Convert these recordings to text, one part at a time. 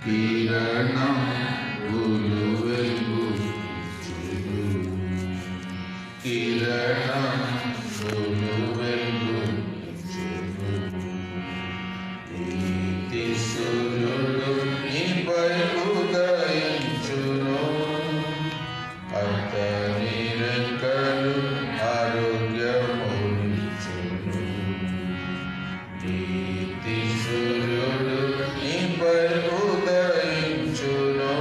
కిరణం వెలుగు కిరణం వెలుగు నీతి సూర్యుడు నీపై ఉదయించును అతని రెక్కలు ఆరోగ్యమునిచ్చును నీతి సూర్యుడు నీపై ఉదయించును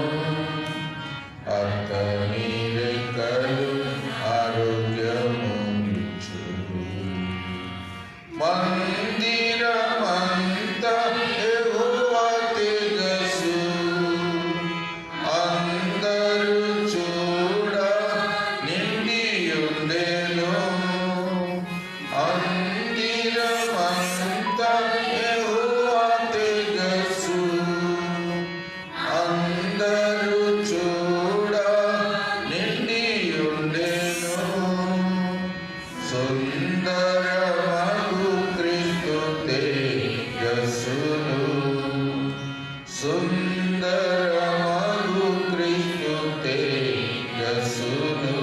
అతని రెక్కలు ఆరోగ్యమునిచ్చును మందిరమంతా యెహోవా తేజస్సు అందరూ చూడ నిండియుండెను మందిరమంతా యెహోవా తేజస్సు అందరూ చూడ నిండియుండెను సుందరమగు క్రీస్తు తేజస్సును సుందరమగు క్రీస్తు తేజస్సును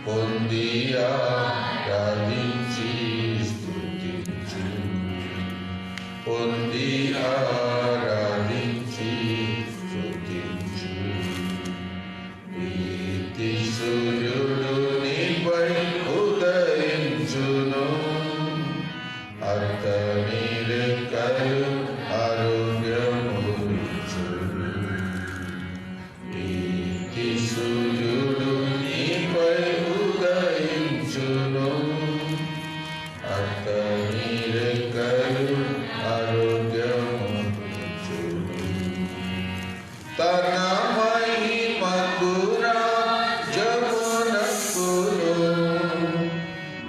పొంది ఆరాధించి స్తుతించు పొంది ఆరాధించి స్తుతించు నీతి సూర్యుడు నీపై ఉదయించును అతని రెక్కలు ఆరోగ్యమునిచ్చును నీతి సూర్యుడు నీపై ఉదయించును అతని రెక్కలు ఆరోగ్యమునిచ్చును తన మహిమకు రాజ్యమునకును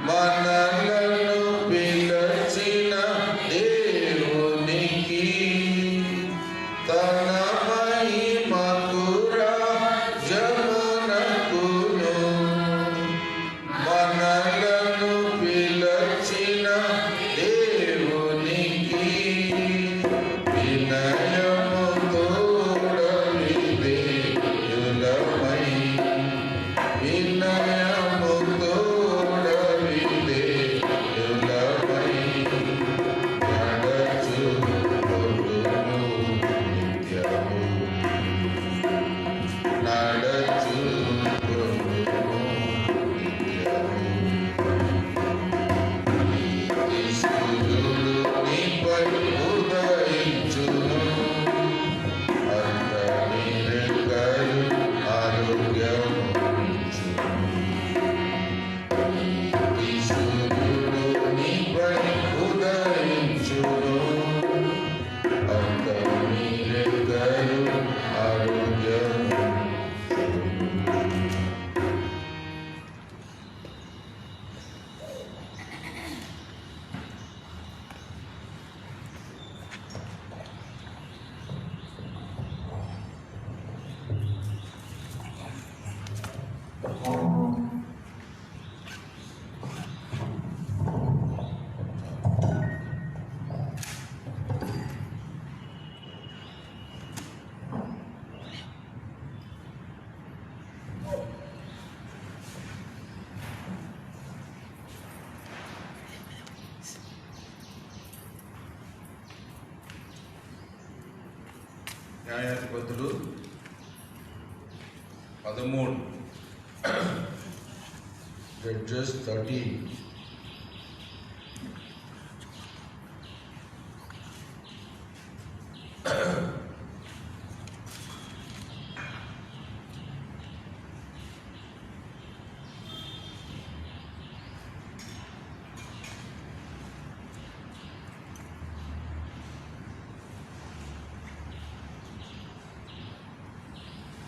మనలను పిలిచిన దేవునికి తన మహిమకు రాజ్యమునకును మనలను పిలిచిన దేవునికి వినయము తోడని విధేయులమై వినయము తోడని విధేయులమై నడచుకొందుము నిత్యము నడచుకొందుము నిత్యము నీతి సూర్యుడు నీపై ఉదయించును అతని రెక్కలు ఆరోగ్యమునిచ్చును నీతి సూర్యుడు నీపై ఉదయించును అతని రెక్కలు ఆరోగ్యమునిచ్చును న్యాయాధిపతులు 13 Judges 13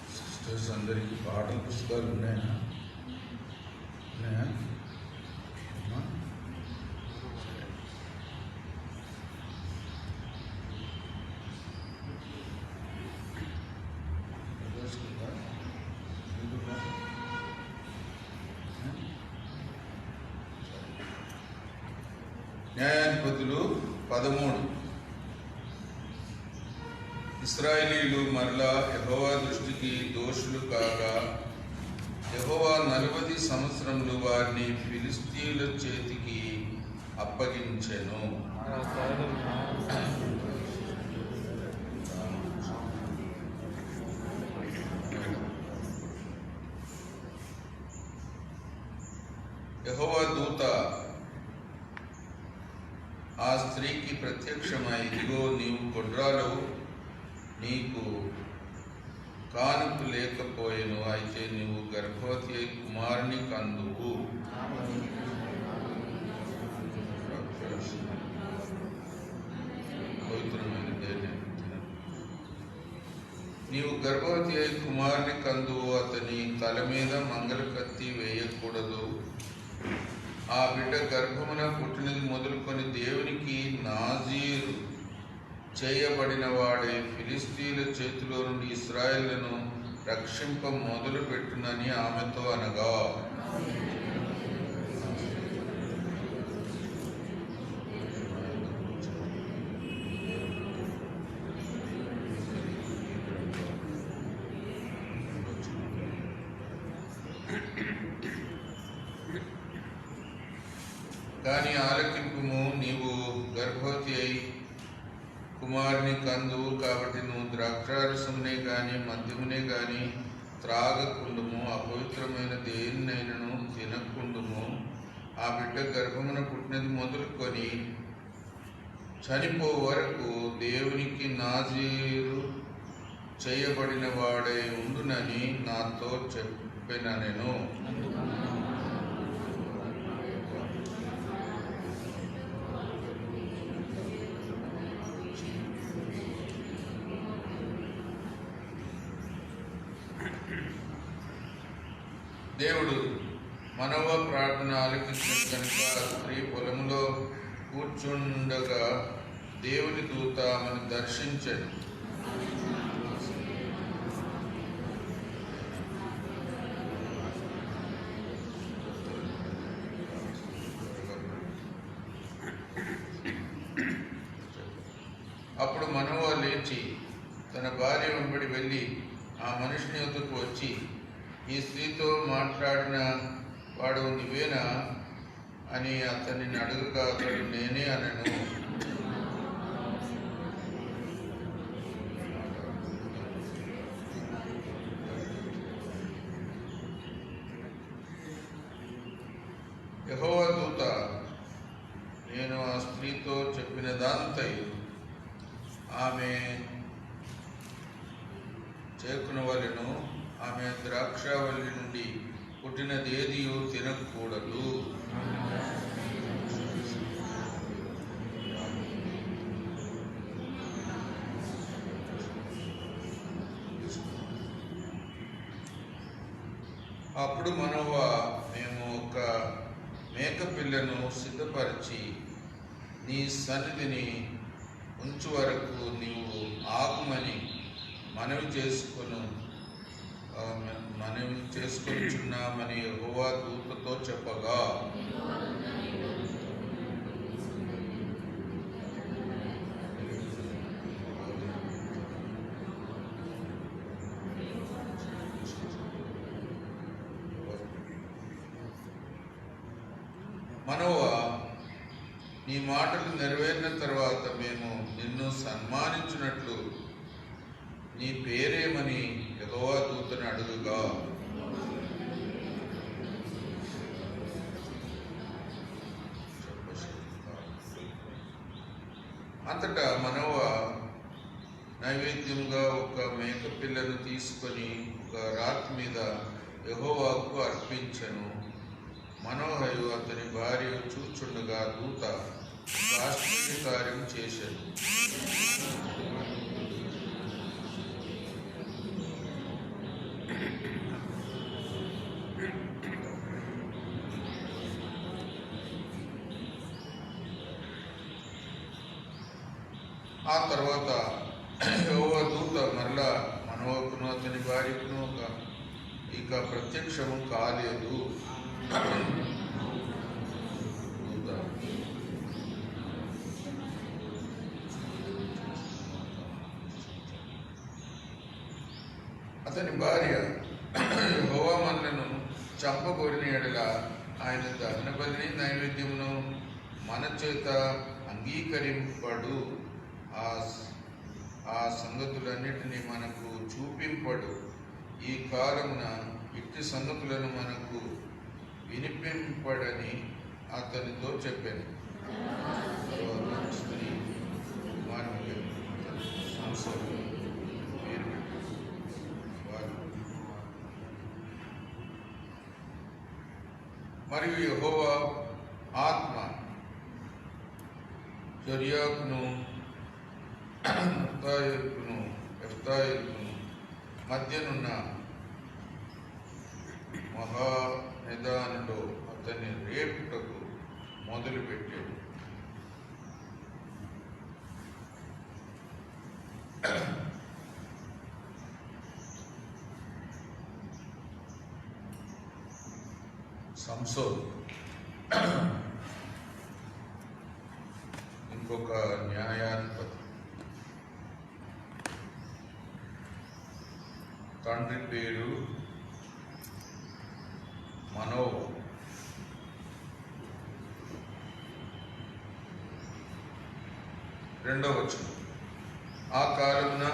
సిస్టర్స్ అందరికీ పాటల పుస్తకాలు ఉన్నాయా ఉన్నాయా అమ్మా? తెలుసుకుందా? ఎందుకున్నా? న్యాయాధిపతులు 13 ఇశ్రాయేలీయులు మరలా యెహోవా దృష్టికి దోషులు కాగా యెహోవా 40 సంవత్సరములు వారిని ఫిలిష్తీయుల చేతికి అప్పగించెను. యెహోవా దూత ఆ స్త్రీకి ప్రత్యక్షమై, ఇదిగో నీవు గొడ్రాలవు, నీకు కానుపు లేకపోయెను, అయితే నీవు గర్భవతి అయి కుమారుని కందువు. నీవు గర్భవతి అయి కుమారుని కందువు, అతని తల మీద మంగళ కత్తి వేయకూడదు. ఆ బిడ్డ గర్భమున పుట్టినది మొదలుకొని దేవునికి నాజీరు చేయబడిన వాడే ఫిలిష్తీయుల చేతిలో నుండి ఇశ్రాయేలును రక్షింప మొదలు పెట్టునని ఆమెతో అనగా, కానీ ఆలకింపుము, నీవు గర్భవతి అయి కుమారుని కందువు, కాబట్టి నువ్వు ద్రాక్షారసమునే గాని మద్యమునే గాని త్రాగకుండుము, అపవిత్రమైన దేన్నైనను తినకుండుము. ఆ బిడ్డ గర్భమున పుట్టినది మొదలుకొని చనిపో వరకు దేవునికి నాజీరు చేయబడిన వాడై ఉండునని నాతో చెప్పిన నేను. దేవుడు మనవ ప్రార్థన ఆలకించిన కనుక స్త్రీ పొలములో కూర్చుండగా దేవుని దూత ఆమెను దర్శించెను. అప్పుడు మనవ లేచి తన భార్య వెంబడి వెళ్ళి ఆ మనుషుని వద్దకు వచ్చి, ఈ స్త్రీతో మాట్లాడిన వాడు నీవేనా అని అతనిని అడుగుగా, అతడు నేనే అనెను. యెహోవా దూత, నేను ఆ స్త్రీతో చెప్పినదంతయు ఆమె చేకునవలెను, ఆమె ద్రాక్షావల్లి నుండి పుట్టినదేదియు తినకూడదు. అప్పుడు మనోవా, మేము ఒక మేకపిల్లను సిద్ధపరిచి నీ సన్నిధిని ఉంచు వరకు నీవు ఆగుమని మనవి చేసుకొనిచున్నామని యెహోవా దూతతో చెప్పగా, మనోవా, నీ మాటలు నెరవేరిన తర్వాత మేము నిన్ను సన్మానించినట్లు నీ పేరేమని యెహోవా దూతను అడుగుగా, అంతటా మనోవా నైవేద్యంగా ఒక మేకపిల్లను తీసుకొని ఒక రాతి మీద యెహోవాకు అర్పించెను. మనోహయు అతని భార్య చూచుండగా దూత ఆశ్చర్య కార్యం చేశాను. ఆ తర్వాత యెహోవా దూత మరలా మనోహకును అతని భార్యకును ఇక ప్రత్యక్షము కాలేదు. అతని భార్య యెహోవా మనలను చంపగోరిన ఎడల ఆయన దహన బలిని నైవేద్యమును మన చేత అంగీకరింపడు, ఆ సంగతులన్నిటినీ మనకు చూపింపడు. ఈ కాలమున ఇట్టి సంగతులను మనకు వినిపింపడని అతనితో చెప్పాను. మరియు యెహోవా ఆత్మ జొర్యాకును ఎఫ్తాయికును మధ్యనున్న మహానిదానులో అతన్ని రేపుటకు మొదలుపెట్టాడు. సంసోన్ ఇంకొక న్యాయాధిపతి. తండ్రి పేరు మనోవ. రెండవ వచనం. ఆ కాలమున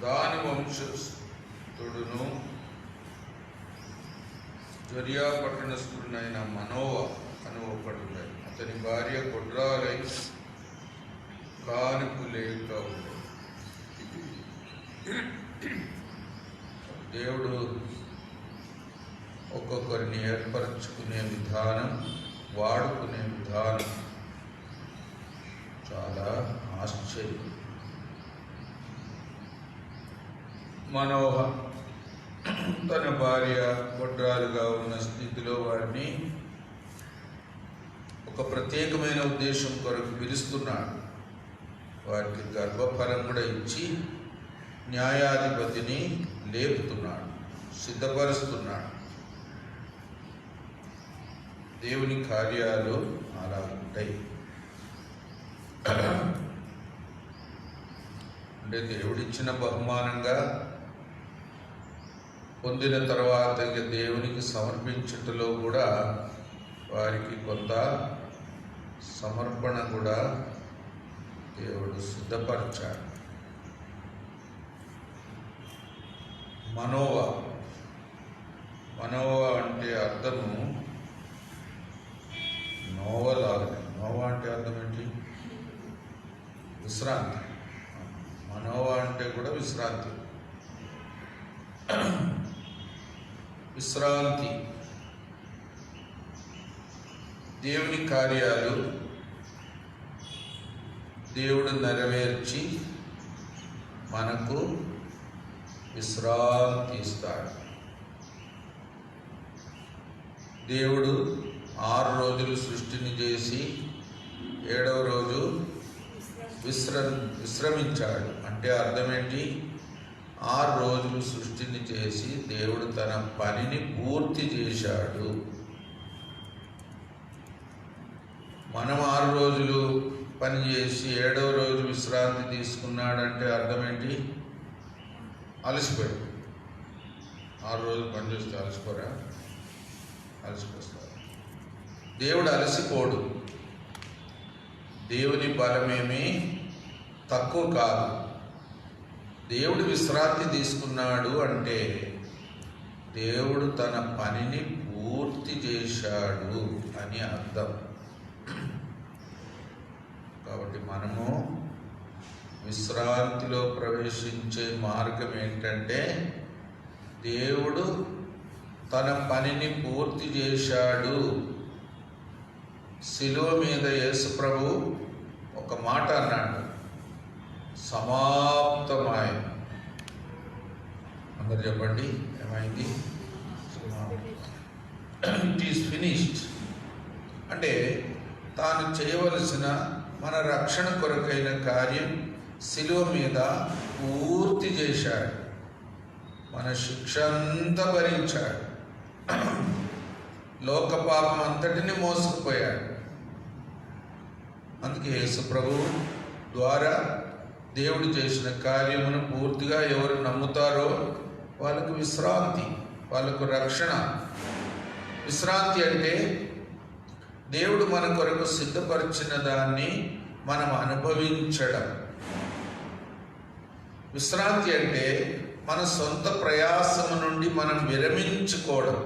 దాని వంశస్థుడును జొర్యా పట్టణస్థుడునైన మనోవ అని ఒకడున్నాడు. అతని భార్య గొడ్రాలై కానుపు లేక ఉండేది. దేవుడు ఒక్కొక్కరిని ఏర్పరచుకునే విధానం, వాడుకునే విధానం చాలా ఆశ్చర్యం. మనోహ తన భార్య గొడ్రాలుగా ఉన్న స్థితిలో వారిని ఒక ప్రత్యేకమైన ఉద్దేశం కొరకు పిలుస్తున్నాడు. వారికి గర్భఫలం కూడా ఇచ్చి న్యాయాధిపతిని లేపుతున్నాడు, సిద్ధపరుస్తున్నాడు. దేవుని కార్యాలు అలా ఉంటాయి. అంటే దేవుడిచ్చిన బహుమానంగా పొందిన తర్వాత ఇక దేవునికి సమర్పించుటలో కూడా వారికి కొంత సమర్పణ కూడా దేవుడు సిద్ధపరిచాడు. మనోవ అంటే అర్థము నోవలాగనే. నోవా అంటే అర్థం ఏంటి? విశ్రాంతి. మనోవ అంటే కూడా విశ్రాంతి. విశ్రాంతి. దేవుని కార్యాలు దేవుడు నెరవేర్చి మనకు విశ్రాంతి ఇస్తాడు. దేవుడు 6 రోజులు సృష్టిని చేసి 7వ రోజు విశ్రమించాడు. అంటే అర్థం ఏంటి? 6 రోజులు సృష్టిని చేసి దేవుడు తన పనిని పూర్తి చేశాడు. మనం 6 రోజులు పని చేసి 7వ రోజు విశ్రాంతి తీసుకున్నాడంటే అర్థం ఏంటి? అలసిపోయాడు. 6 రోజులు పని చేస్తే అలసిపోరా? అలసిపోతారు. దేవుడు అలసిపోడు. దేవుని బలమేమీ తక్కువ కాదు. దేవుడు విశ్రాంతి తీసుకున్నాడు అంటే దేవుడు తన పనిని పూర్తి చేశాడు అని అర్థం. కాబట్టి మనము విశ్రాంతిలో ప్రవేశించే మార్గం ఏంటంటే దేవుడు తన పనిని పూర్తి చేశాడు. శిలువ మీద యేసు ప్రభు ఒక మాట అన్నాడు, సమాప్తమాయ. అందరు చెప్పండి, ఏమైంది? It is finished. అంటే తాను చేయవలసిన మన రక్షణ కొరకైన కార్యం శిలువ మీద పూర్తి చేశాడు. మన శిక్ష అంతా భరించాడు. లోక పాపం అంతటిని మోసుకుపోయాడు. అందుకే యేసు ప్రభు ద్వారా దేవుడు చేసిన కార్యమును పూర్తిగా ఎవరు నమ్ముతారో వాళ్ళకు విశ్రాంతి, వాళ్ళకు రక్షణ. విశ్రాంతి అంటే దేవుడు మన కొరకు సిద్ధపరిచిన దాన్ని మనం అనుభవించడం. విశ్రాంతి అంటే మన సొంత ప్రయాసము నుండి మనం విరమించుకోవడం.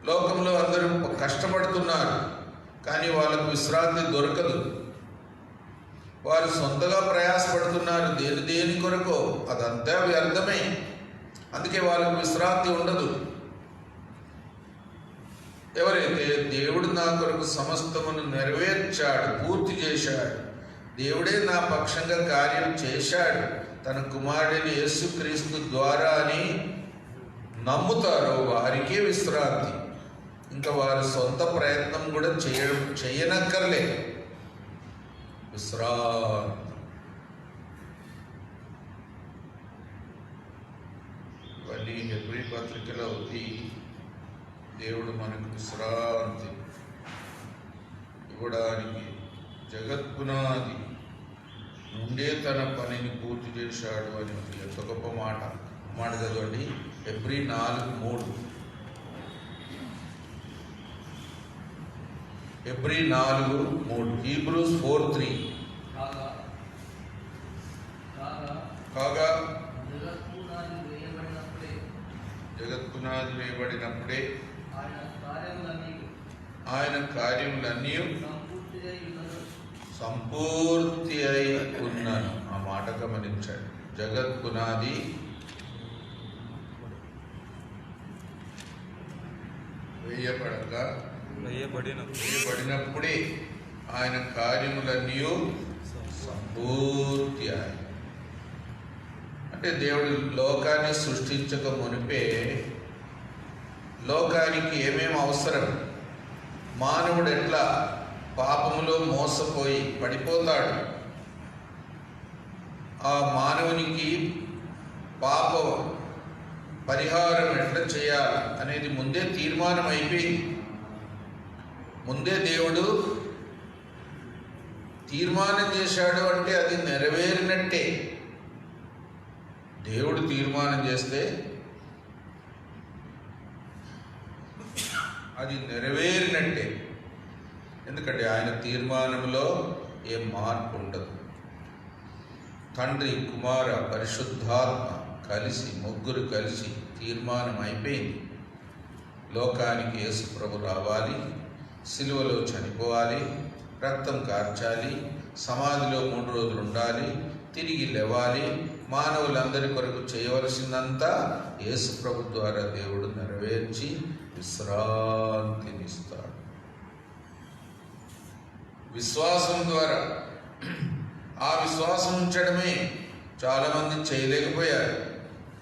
లోకంలో అందరూ కష్టపడుతున్నారు, కానీ వాళ్ళకు విశ్రాంతి దొరకదు. వారు సొంతగా ప్రయాసపడుతున్నారు, దేని కొరకో, అదంతా వ్యర్థమే. అందుకే వాళ్ళకు విశ్రాంతి ఉండదు. ఎవరైతే దేవుడు నా కొరకు సమస్తమును నెరవేర్చాడు, పూర్తి చేశాడు, దేవుడే నా పక్షంగా కార్యం చేశాడు, తన కుమారుడైన యేసుక్రీస్తు ద్వారా అని నమ్ముతారో వారికే విశ్రాంతి. ఇంకా వారి సొంత ప్రయత్నం కూడా చేయనక్కర్లే. విశ్రాంతి. ఇవన్నీ హెబ్రీ పత్రికలో ఉంది. దేవుడు మనకు విశ్రాంతి ఇవ్వడానికి జగత్పునాది నుండే తన పనిని పూర్తి చేశాడు అని ఎంత గొప్ప మాట. చదవండి, హెబ్రీ 4:3. Hebrew 4:3, Hebrews 4:3. కాగా జగత్పునాది వేయబడినప్పుడే ఆయన కార్యములన్నీ సంపూర్తి అయి ఉన్నాను. ఆ మాట గమనించండి. జగత్పునాది వేయబడినప్పుడే ఆయన కార్యములన్నీ సంపూర్తి అయి. అంటే దేవుడు లోకాన్ని సృష్టించక మునిపే లోకానికి ఏమేమి అవసరం, మానవుడు ఎట్లా పాపములో మోసపోయి పడిపోతాడు, ఆ మానవునికి పాప పరిహారం ఎట్లా చేయాలి అనేది ముందే తీర్మానం అయిపోయింది. ముందే దేవుడు తీర్మానం చేశాడు అంటే అది నెరవేరినట్టే. దేవుడు తీర్మానం చేస్తే అది నెరవేరినట్టే. ఎందుకంటే ఆయన తీర్మానంలో ఏ మార్పు ఉండదు. తండ్రి, కుమార, పరిశుద్ధాత్మ కలిసి, ముగ్గురు కలిసి తీర్మానం అయిపోయింది. లోకానికి యేసు ప్రభు రావాలి, సిలువలో చనిపోవాలి, రక్తం కార్చాలి, సమాధిలో 3 రోజులు ఉండాలి, తిరిగి లేవాలి. మానవులందరి కొరకు చేయవలసిందంతా యేసు ప్రభు ద్వారా దేవుడు నెరవేర్చి విశ్రాంతినిస్తాడు. విశ్వాసం ద్వారా. ఆ విశ్వాసం ఉంచడమే చాలామంది చేయలేకపోయారు.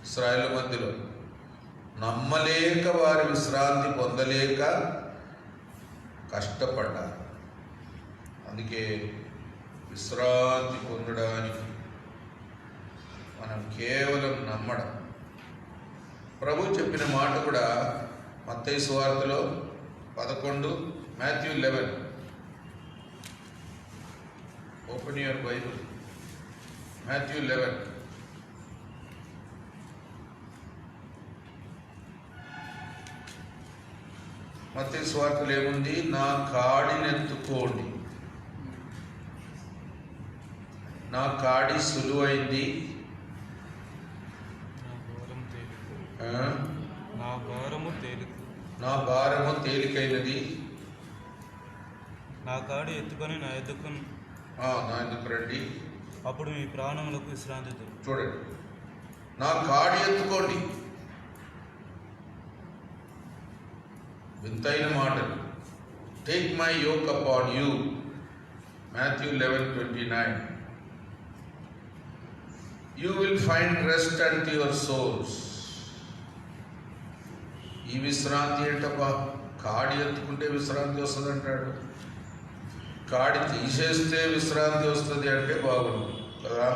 ఇశ్రాయేలు మధ్యలో నమ్మలేక వారి విశ్రాంతి పొందలేక కష్టపడ్డారు. అందుకే విశ్రాంతి పొందడానికి మనం కేవలం నమ్మడం. ప్రభు చెప్పిన మాట కూడా మత్తయి సువార్తలో 11, Matthew 11. Open your Bible. Matthew 11. మత్తయి సువార్తలో ఏముంది? నా కాడినెత్తుకోండి, నా కాడి సులువైంది, నా భారము తేలికైనది. నా కాడి ఎత్తుకొని నా ఎద్దుకు రండి, అప్పుడు మీ ప్రాణములకు విశ్రాంతి. చూడండి, నా కాడి ఎత్తుకోండి. వింతైన మాటలు. Take my yoke upon you, Matthew 11:29. You will find rest unto your souls. ఈ విశ్రాంతి ఏంటబ్బా? కాడి ఎత్తుకుంటే విశ్రాంతి వస్తుంది అంటాడు. కాడి తీసేస్తే విశ్రాంతి వస్తుంది అంటే బాగుంది కదా.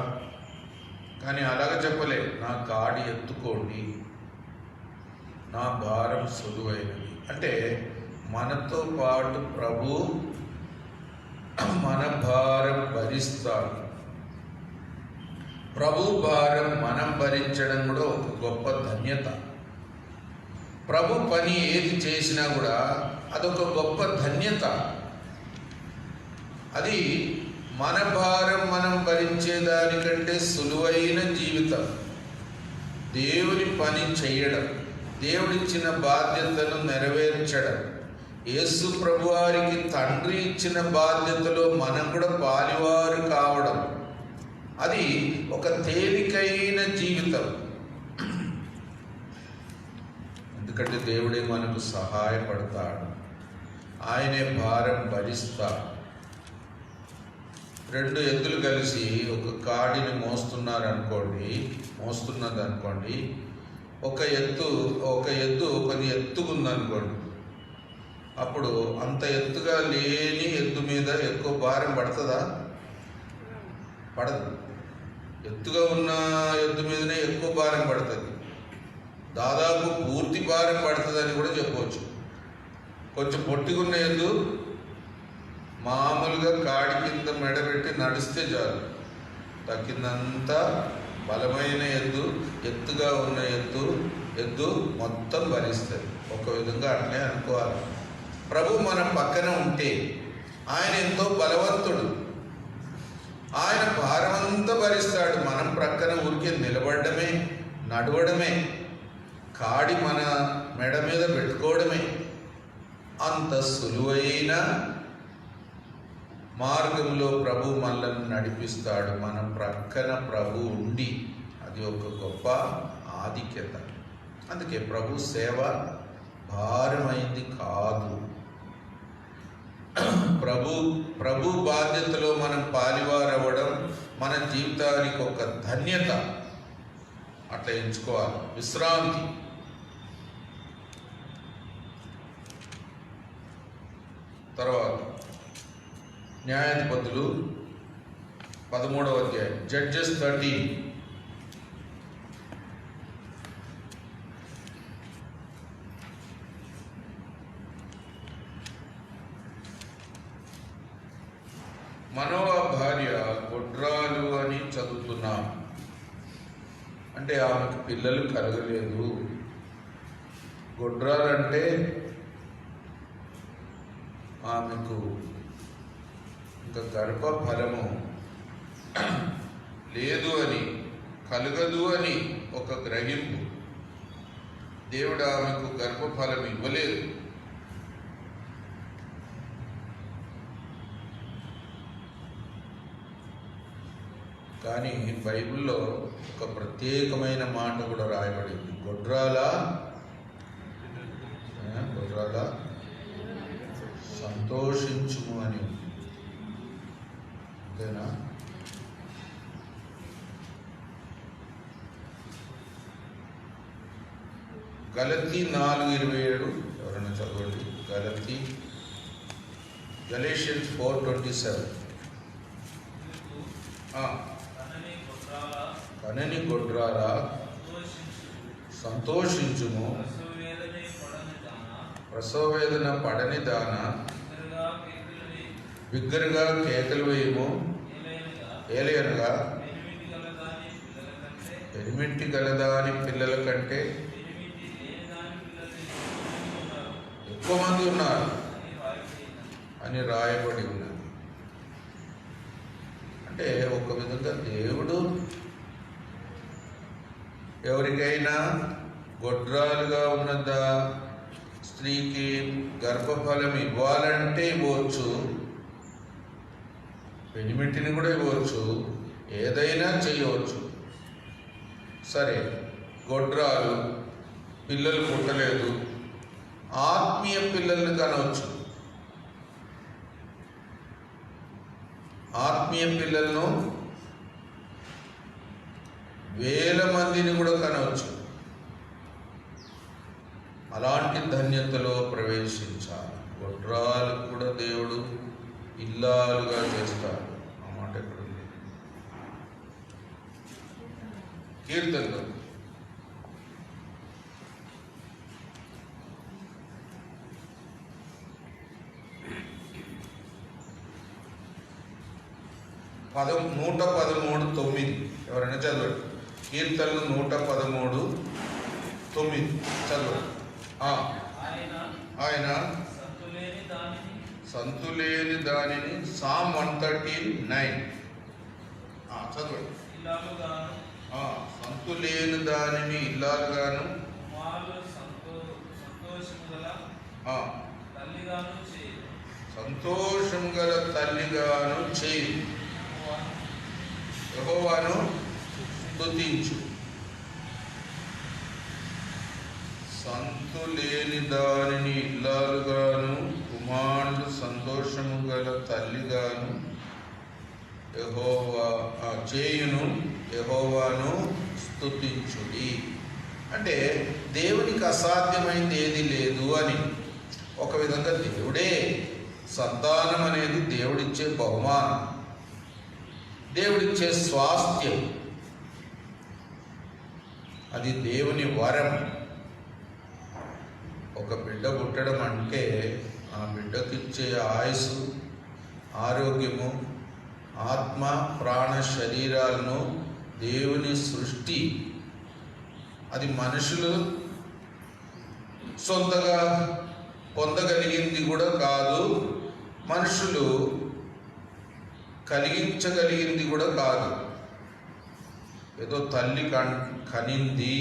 కానీ అలాగ చెప్పలే. నా కాడి ఎత్తుకోండి, నా భారం సులువైనది. అంటే మనతో పాటు ప్రభు మన భారం భరిస్తాడు. ప్రభు భారం మనం భరించడం కూడా ఒక గొప్ప ధన్యత. ప్రభు పని ఏది చేసినా కూడా అదొక గొప్ప ధన్యత. అది మన భారం మనం భరించేదానికంటే సులువైన జీవితం. దేవుని పని చేయడం, దేవుడిచ్చిన బాధ్యతను నెరవేర్చడం, యేసు ప్రభువారికి తండ్రి ఇచ్చిన బాధ్యతలో మనం కూడా పాలివారు కావడం, అది ఒక తేలికైన జీవితం. ఎందుకంటే దేవుడే మనకు సహాయపడతాడు, ఆయనే భారం భరిస్తాడు. 2 ఎద్దులు కలిసి ఒక కాడిని మోస్తున్నది అనుకోండి. ఒక ఎద్దు కొంచెం ఎత్తుకుందనుకోండి, అప్పుడు అంత ఎత్తుగా లేని ఎద్దు మీద ఎక్కువ భారం పడుతుందా? పడదు. ఎత్తుగా ఉన్న ఎద్దు మీదనే ఎక్కువ భారం పడుతుంది. దాదాపు పూర్తి భారం పడుతుందని కూడా చెప్పవచ్చు. కొంచెం పొట్టిగున్న ఎద్దు మామూలుగా కాడి కింద మెడబెట్టి నడిస్తే చాలు, తక్కిందంతా బలమైన ఎత్తుగా ఉన్న ఎద్దు మొత్తం భరిస్తుంది. ఒక విధంగా అట్లే అనుకోవాలి. ప్రభు మన పక్కన ఉంటే ఆయన ఎంతో బలవంతుడు, ఆయన భారమంతా భరిస్తాడు. మనం ప్రక్కన ఊరికే నిలబడమే, నడవడమే, కాడి మన మెడ మీద పెట్టుకోవడమే. అంత సులువైన మార్గంలో ప్రభు మనల్ని నడిపిస్తాడు. మన ప్రక్కన ప్రభు ఉండి, అది ఒక గొప్ప ఆధిక్యత. అందుకే ప్రభు సేవ భారమైంది కాదు. ప్రభు బాధ్యతలో మనం పాలివారవ్వడం మన జీవితానికి ఒక ధన్యత. అట్లా ఎంచుకోవాలి. విశ్రాంతి. తర్వాత న్యాయాధిపతులు 13వ అధ్యాయం, జడ్జెస్ 13. మనోవా భార్య గొడ్రాలు అని చదువుతున్నాం. అంటే ఆమెకు పిల్లలు కలగలేదు. గొడ్రాలు అంటే ఆమెకు ఇంకా గర్భఫలము లేదు అని, కలగదు అని ఒక గ్రహింపు. దేవుడు ఆమెకు గర్భఫలం ఇవ్వలేదు. కానీ బైబిల్లో ఒక ప్రత్యేకమైన మాట కూడా రాయబడింది. గొడ్రాల సంతోషించుము అని. అంతేనా? గలతీ 4:27 ఎవరైనా చదవండి. గలేషియన్స్ 4:27. కనని గొడ్రాలా సంతోషించుము, ప్రసవ వేదన పడని దాన బిగ్గరగా కేకలు వేయము. ఏలయనగా ఎనిమిటి గలదాని పిల్లల కంటే ఎక్కువ మంది ఉన్నారు అని రాయబడి ఉన్నది. అంటే ఒక విధంగా దేవుడు ఎవరికైనా గొడ్రాలుగా ఉన్నద స్త్రీకి గర్భఫలం ఇవ్వాలంటే ఇవ్వచ్చు, పెనిమిటిని కూడా ఇవ్వచ్చు, ఏదైనా చేయవచ్చు. సరే, గొడ్రాలు పిల్లలు పుట్టలేదు, ఆత్మీయ పిల్లల్ని కనవచ్చు. ఆత్మీయ పిల్లలను వేల మందిని కూడా కనవచ్చు. అలాంటి ధన్యతలో ప్రవేశించాలి. గొడ్రాలు కూడా దేవుడు ఇల్లాలుగా చేస్తాడు. ఆ మాట ఎక్కడ ఉంది? కీర్తనలో 113:9. ఎవరైనా చదవండి. కీర్తనలు 113:9 చదవండి. ఆయన సంతులేని దానిని సామ్ 113:9 చదవండి. సంతులేని దానిని ఇల్లాలుగాను సంతోషం గల తల్లిగాను చేయి. యెహోవాను స్తుతించు. సంతులేని దానిని ఇల్లాలుగాను కుమారుడు సంతోషము గల తల్లిగాను చేయును. యెహోవాను స్తుతించుడి. అంటే దేవునికి అసాధ్యమైంది ఏది లేదు అని. ఒక విధంగా దేవుడే సంతానం అనేది దేవుడిచ్చే బహుమానం, దేవుడిచ్చే స్వాస్థ్యం, అది దేవుని వరం. ఒక బిడ్డ పుట్టడం అంటే ఆ బిడ్డకిచ్చే ఆయుస్సు, ఆరోగ్యము, ఆత్మ, ప్రాణ శరీరాలను దేవుని సృష్టి. అది మనుషులు సొంతగా పొందగలిగింది కూడా కాదు, మనుషులు కలిగించగలిగింది కూడా కాదు. ఏదో తల్లి కనింది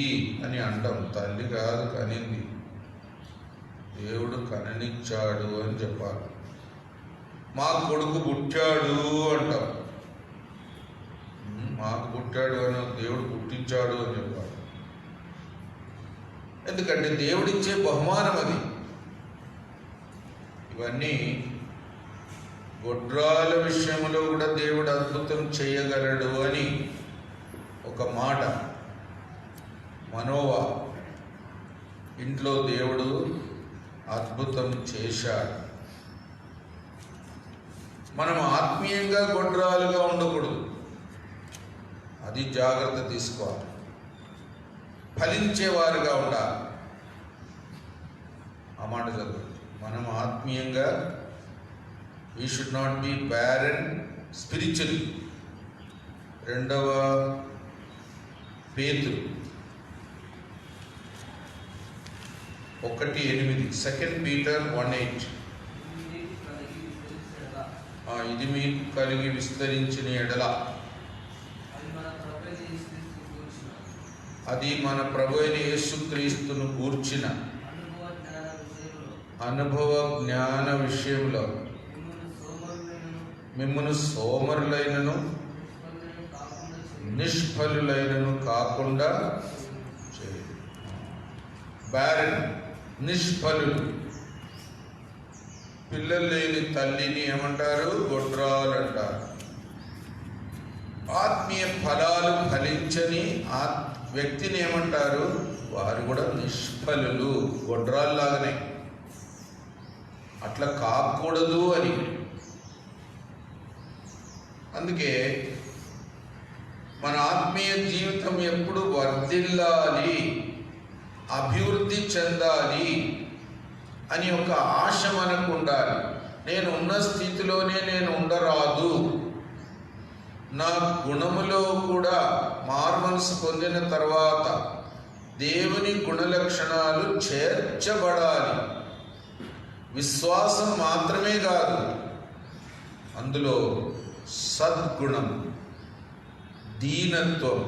అని అంటాం. తల్లి కాదు కనింది, దేవుడు కననిచ్చాడు అని చెప్పాలి. మా కొడుకు పుట్టాడు అంటాం. మాకు పుట్టాడు అని దేవుడు పుట్టించాడు అని చెప్పాలి. ఎందుకంటే దేవుడిచ్చే బహుమానం అది. ఇవన్నీ గొడ్రాల విషయంలో కూడా దేవుడు అద్భుతం చేయగలడు అని ఒక మాట. మనోవా ఇంట్లో దేవుడు అద్భుతం చేశాడు. మనం ఆత్మీయంగా గొడ్రాలుగా ఉండకూడదు, అది జాగ్రత్త తీసుకోవాలి. ఫలించేవారుగా ఉండాలి. ఆ మాట చదువు. మనం ఆత్మీయంగా we should not be barren spiritually. 2వ పేతురు 1:8. 2 పీటర్ 1:8. ఇది మీకు కలిగి విస్తరించిన ఎడల అది మన ప్రభు అయిన యేసుక్రీస్తును గూర్చిన అనుభవ జ్ఞాన విషయంలో మిమ్మల్ని సోమరులైనను నిష్ఫలులైనను కాకుండా చేయండి. బ్యారన్, నిష్ఫలులు. పిల్లలు లేని తల్లిని ఏమంటారు? గొడ్రాలు అంటారు. ఆత్మీయ ఫలాలు ఫలించని వ్యక్తిని ఏమంటారు? వారు కూడా నిష్ఫలులు, గొడ్రాల్లాగానే. అట్లా కాకూడదు అని. అందుకే మన ఆత్మీయ జీవితం ఎప్పుడు వర్ధిల్లాలి, అభివృద్ధి చెందాలి అని ఒక ఆశ మనకు ఉండాలి. నేను ఉన్న స్థితిలోనే నేను ఉండరాదు, నా గుణములో కూడా మార్మనసు పొందిన తర్వాత దేవుని గుణలక్షణాలు చేర్చబడాలి. విశ్వాసం మాత్రమే కాదు, అందులో సద్గుణం, దీనత్వం,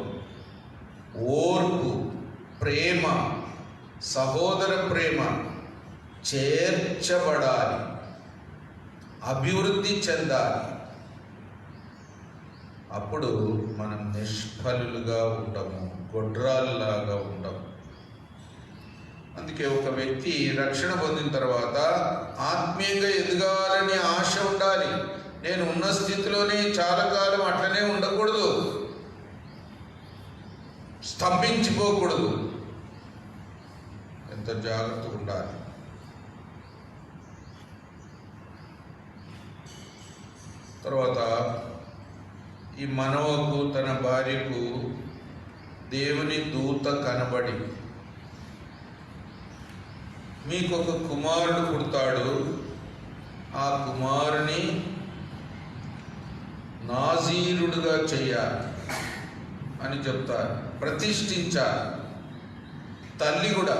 ఓర్పు, ప్రేమ, సహోదర ప్రేమ చేర్చబడాలి, అభివృద్ధి చెందాలి. అప్పుడు మనం నిష్ఫలులుగా ఉండము, గొడ్రాల్లాగా ఉండము. అందుకే ఒక వ్యక్తి రక్షణ పొందిన తర్వాత ఆత్మీయంగా ఎదగాలని ఆశ ఉండాలి. నేను ఉన్న స్థితిలోనే చాలా కాలం అట్లనే ఉండకూడదు, స్తంభించిపోకూడదు. ఎంత జాగ్రత్తగా ఉండాలి. తర్వాత ఈ మనవకు తన భార్యకు దేవుని దూత కనబడి, మీకు ఒక కుమారుడు పుడతాడు, ఆ కుమారుని నాజీరుడుగా చెయ్యాలి అని చెప్తారు. ప్రతిష్ఠించాలి. తల్లి కూడా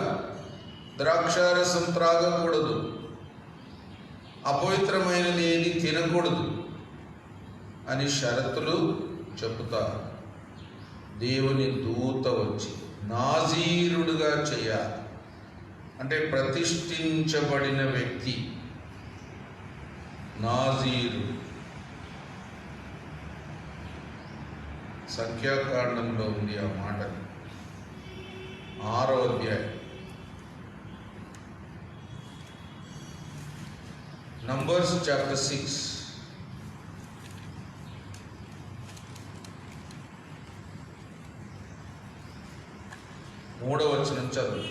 ద్రాక్షారసం త్రాగకూడదు, అపవిత్రమైనది ఏది తినకూడదు అని షరతులు చెబుతారు. దేవుని దూత వచ్చి నాజీరుడుగా చేయాలి అంటే ప్రతిష్ఠించబడిన వ్యక్తి నాజీరు. సంఖ్యాకాండంలో ఉంది ఆ మాట. 6వ అధ్యాయం నంబర్స్ చాప్టర్ 6 3వ వచనం చదువు.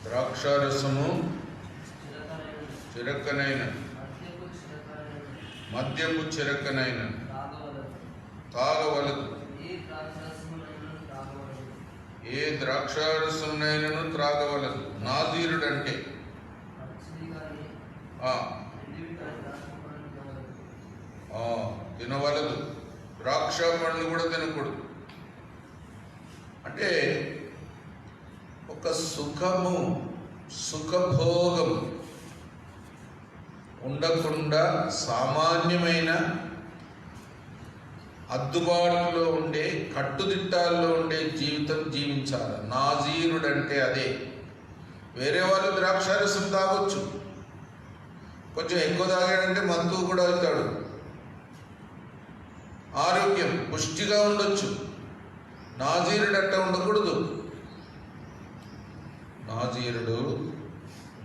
ద్రాక్షారసము చిరకనైన మద్యపు చిరకనైన తాగవలదు, ఏ ద్రాక్షారసమునైనను త్రాగవలదు. నాజీరుడు అంటే తినవలదు. ద్రాక్ష పండ్లు కూడా తినకూడదు. అంటే ఒక సుఖభోగం ఉండకుండా సామాన్యమైన అద్దుబాటులో ఉండే కట్టుదిట్టాల్లో ఉండే జీవితం జీవించాలి. నాజీరుడు అంటే అదే. వేరే వాళ్ళు ద్రాక్షారసం తాగొచ్చు, కొంచెం ఎక్కువ తాగాడంటే మత్తు కూడా అవుతాడు, ఆరోగ్యం పుష్టిగా ఉండొచ్చు. నాజీరుడు అట్ట ఉండకూడదు. నాజీరుడు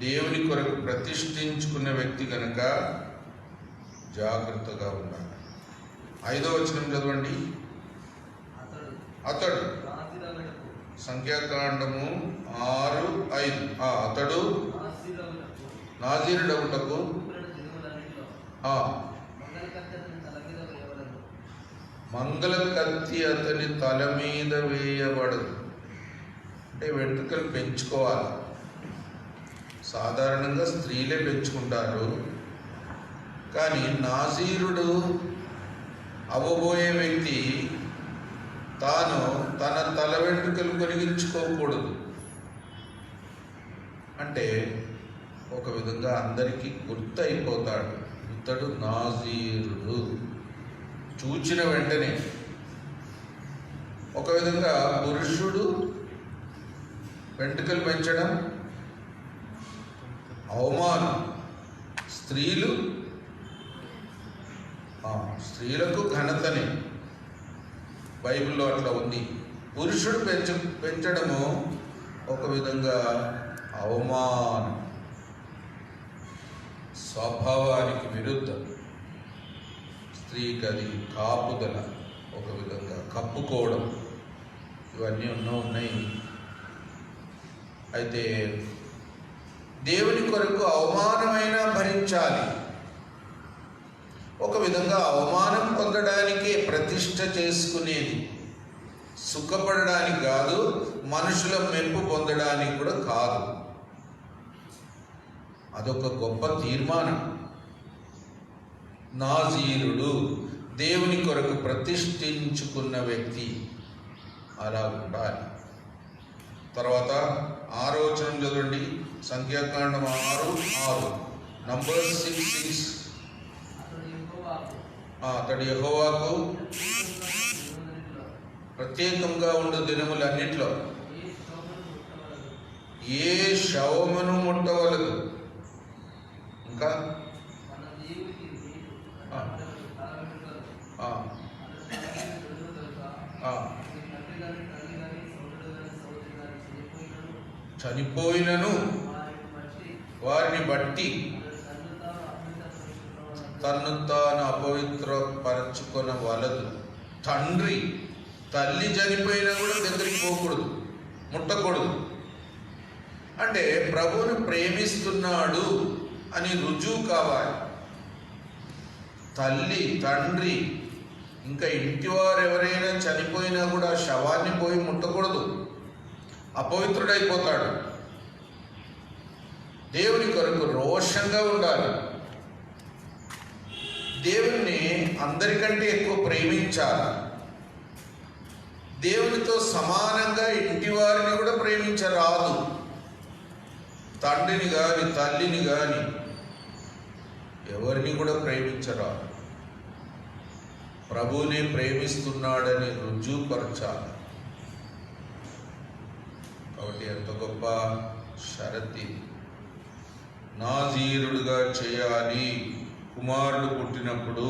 దేవుని కొరకు ప్రతిష్ఠించుకున్న వ్యక్తి కనుక జాగ్రత్తగా ఉండాలి. 5వ వచనం చదవండి. అతడు సంఖ్యాకాండము 6:5 అతడు నాజీరుడగుటకు మంగళ కత్తి అతని తల మీద వేయబడదు. అంటే వెంట్రుకలు పెంచుకోవాలి. సాధారణంగా స్త్రీలే పెంచుకుంటారు, కానీ నాజీరుడు అవ్వబోయే వ్యక్తి తాను తన తల వెంట్రుకలు కొనిగించుకోకూడదు. అంటే ఒక విధంగా అందరికీ గుర్తు అయిపోతాడు, ఇతడు నాజీరుడు. చూచిన వెంటనే ఒక విధంగా పురుషుడు వెంట్రుకలు పెంచడం అవమానం. స్త్రీలకు ఘనతనే బైబిల్లో అట్లా ఉంది. పురుషుడు పెంచడము ఒక విధంగా అవమానం, స్వభావానికి విరుద్ధం. స్త్రీకి అది కాపుదల, ఒక విధంగా కప్పుకోవడం, ఇవన్నీ ఉన్నాయి. అయితే దేవుని కొరకు అవమానమైనా భరించాలి. ఒక విధంగా అవమానం పొందడానికే ప్రతిష్ఠ చేసుకునేది, సుఖపడడానికి కాదు, మనుషుల మెప్పు పొందడానికి కూడా కాదు. అదొక గొప్ప తీర్మానం. నాజీరుడు దేవుని కొరకు ప్రతిష్ఠించుకున్న వ్యక్తి అలా ఉండాలి. తర్వాత 6వ వచనం చదవండి. సంఖ్యాకాండం 6:6 నంబర్స్ 6:6 అతడు యెహోవాకు ప్రత్యేకంగా ఉండు దినములన్నిట్లో ఏ శవమును ముట్టవలదు. ఇంకా చనిపోయినను వారిని బట్టి తన్ను తాను అపవిత్రపరచుకొనవలదు. తండ్రి తల్లి చనిపోయినా కూడా దగ్గరికి పోకూడదు, ముట్టకూడదు. అంటే ప్రభువుని ప్రేమిస్తున్నాడు అని రుజువు కావాలి. తల్లి, తండ్రి, ఇంకా ఇంటివారు ఎవరైనా చనిపోయినా కూడా శవాన్ని పోయి ముట్టకూడదు, అపవిత్రుడైపోతాడు. దేవుని కొరకు రోషంగా ఉండాలి. దేవుణ్ణి అందరికంటే ఎక్కువ ప్రేమించాలి. దేవునితో సమానంగా ఇంటి వారిని కూడా ప్రేమించరాదు. తండ్రిని కానీ తల్లిని కానీ ఎవరిని కూడా ప్రేమించరాదు. ప్రభువుని ప్రేమిస్తున్నాడని రుజువుపరచాలి. కాబట్టి ఎంత గొప్ప షరతి! నాజీరుడుగా చేయాలి కుమారుడు పుట్టినప్పుడు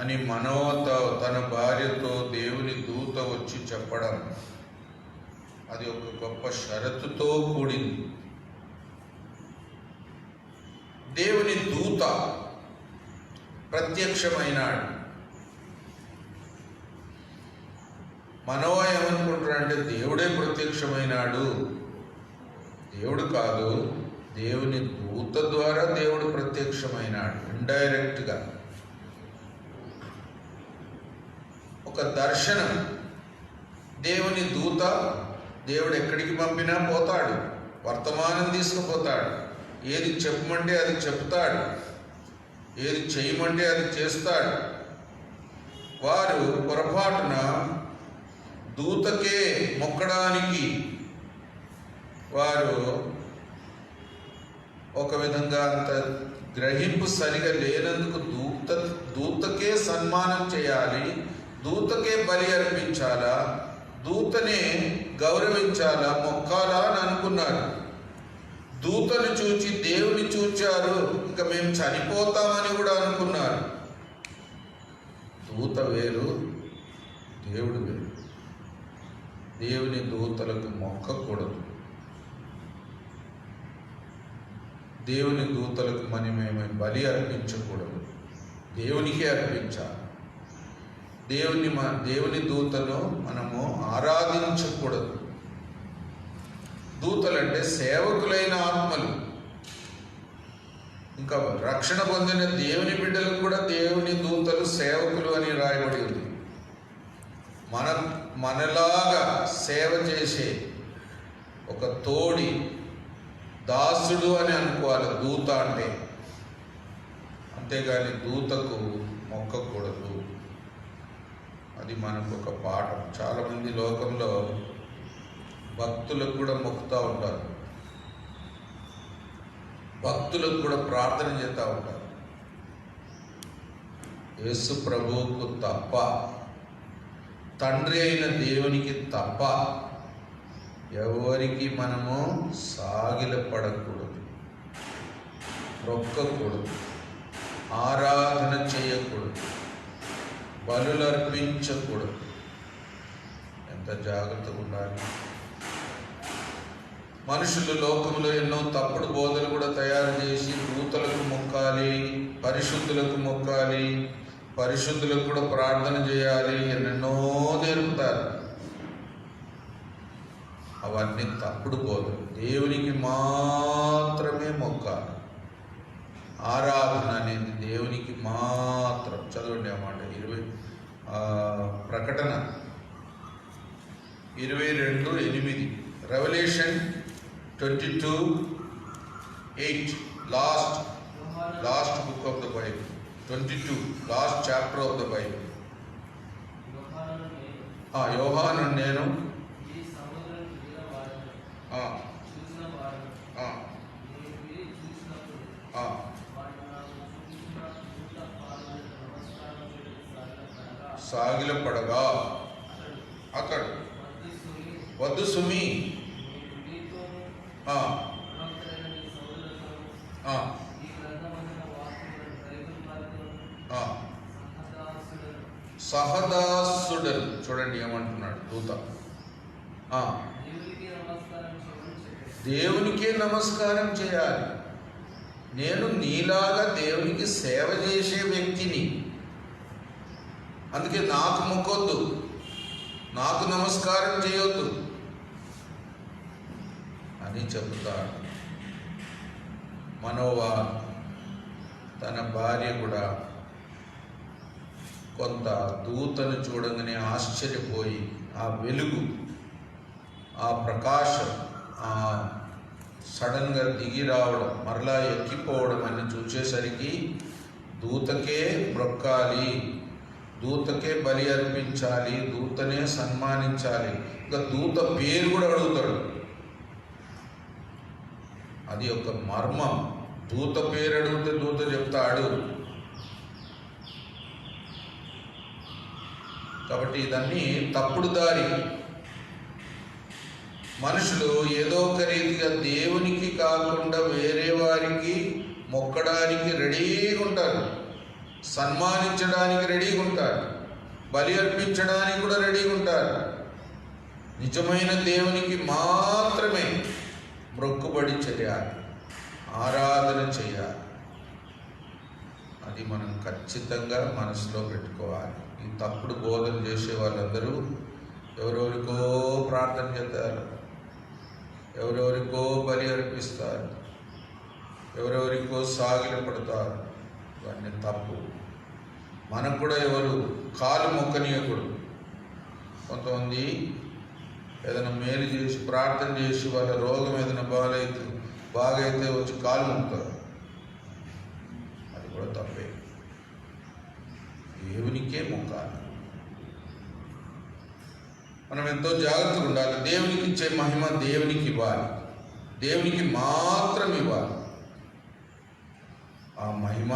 అని మనోత తన భార్యతో దేవుని దూత వచ్చి చెప్పడం, అది ఒక గొప్ప షరతుతో కూడింది. దేవుని దూత ప్రత్యక్షమైనాడు. మనో ఏమనుకుంటాడంటే దేవుడే ప్రత్యక్షమైనాడు. దేవుడు కాదు, దేవుని దూత ద్వారా దేవుడు ప్రత్యక్షమైనాడు. ఇండైరెక్ట్గా ఒక దర్శనం. దేవుని దూత దేవుడు ఎక్కడికి పంపినా పోతాడు, వర్తమానం తీసుకుపోతాడు. ఏది చెప్పమంటే అది చెప్తాడు, ఏది చేయమంటే అది చేస్తాడు. వారు పొరపాటున దూతకే మొక్కడానికి వారు ఒక విధంగా అంత గ్రహింపు సరిగా లేనందుకు దూతకే సన్మానం చేయాలి, దూతకే బలి అర్పించాలా, దూతనే గౌరవించాలా, మొక్కాలా అని అనుకున్నారు. దూతను చూచి దేవుని చూచారు, ఇంకా మేము చనిపోతామని కూడా అనుకున్నారు. దూత వేరు, దేవుడు వేరు. దేవుని దూతలకు మొక్కకూడదు. దేవుని దూతలకు మనమేమి బలి అర్పించకూడదు, దేవునికే అర్పించాలి. దేవుని దూతను మనము ఆరాధించకూడదు. దూతలంటే సేవకులైన ఆత్మలు. ఇంకా రక్షణ పొందిన దేవుని బిడ్డలకు కూడా దేవుని దూతలు సేవకులు అని రాయబడి ఉంది. మనలాగా సేవ చేసే ఒక తోడి దాసుడు అని అనుకోవాలి దూత అంటే. అంతేగాని దూతకు మొక్కకూడదు. అది మనకు ఒక పాఠం. చాలామంది లోకంలో భక్తులకు కూడా మొక్కుతూ ఉంటారు, భక్తులకు కూడా ప్రార్థన చేస్తూ ఉంటారు. యేసు ప్రభువుకు తప్ప, తండ్రి అయిన దేవునికి తప్ప ఎవరికి మనము సాగిలపడకూడదు, మొక్కకూడదు, ఆరాధన చేయకూడదు, బలులు అర్పించకూడదు. ఎంత జాగ్రత్తగా ఉండాలి. మనుషులు లోకంలో ఎన్నో తప్పుడు బోధలు కూడా తయారు చేసి దూతలకు మొక్కాలి, పరిశుద్ధులకు మొక్కాలి, పరిశుద్ధులకు కూడా ప్రార్థన చేయాలి, ఎన్నెన్నో నేర్పుతారు. అవన్నీ తప్పుడు బోధలు. దేవునికి మాత్రమే మొక్కాలి. ఆరాధన అనేది దేవునికి మాత్రం. చదవండి అన్నమాట. ప్రకటన 22:8. Revolution 22:8. Last book of the Bible. 22 last chapter of the Bible. యోహాను నేను సాగిలపడగా అతడు వద్దు సుమి, సహదాసుడను. చూడండి ఏమంటున్నాడు దూత. దేవునికే నమస్కారం చేయాలి. నేను నీలాగా దేవునికి సేవ చేసే వ్యక్తిని, అందుకే నాకు మొక్కొద్దు, నాకు నమస్కారం చేయొద్దు అని చెబుతాడు. మనోవా తన భార్య కూడా కొంత దూతను చూడగానే ఆశ్చర్యపోయి, ఆ వెలుగు, ఆ ప్రకాశం, ఆ సడన్గా దిగి రావడం, మరలా ఎక్కిపోవడం అని చూసేసరికి దూతకే బ్రొక్కాలి, దూతకే బలి అర్పించాలి, దూతనే సన్మానించాలి. ఇంకా దూత పేరు కూడా అడుగుతాడు. అది ఒక మర్మం. దూత పేరు అడిగితే దూత చెప్తాడు. కాబట్టి ఇదన్నీ తప్పుడు దారి. మనుషులు ఏదో ఒక రీతిగా దేవునికి కాకుండా వేరే వారికి మొక్కడానికి రెడీగా ఉంటారు, సన్మానించడానికి రెడీగా ఉంటారు, బలి అర్పించడానికి కూడా రెడీగా ఉంటారు. నిజమైన దేవునికి మాత్రమే మొక్కుబడి చేయాలి, ఆరాధన చేయాలి. అది మనం ఖచ్చితంగా మనసులో పెట్టుకోవాలి. ఈ తప్పుడు బోధన చేసే వాళ్ళందరూ ఎవరెవరికో ప్రార్థన చేస్తారు, ఎవరెవరికో బలి అర్పిస్తారు, ఎవరెవరికో సాగిల పడతారు. ఇవన్నీ తప్పు. మనకు కూడా ఎవరు కాలు మొక్కనీయకూడదు. కొంతమంది ఏదైనా మేలు చేసి ప్రార్థన చేసి వాళ్ళ రోగం ఏదైనా బాగైతే వచ్చి కాలు మొక్కుతారు. అది కూడా తప్పే. దేవునికే మొక్కాలి. మనం ఎంతో జాగ్రత్తగా ఉండాలి. దేవునికి ఇచ్చే మహిమ దేవునికి ఇవ్వాలి, దేవునికి మాత్రం ఇవ్వాలి. ఆ మహిమ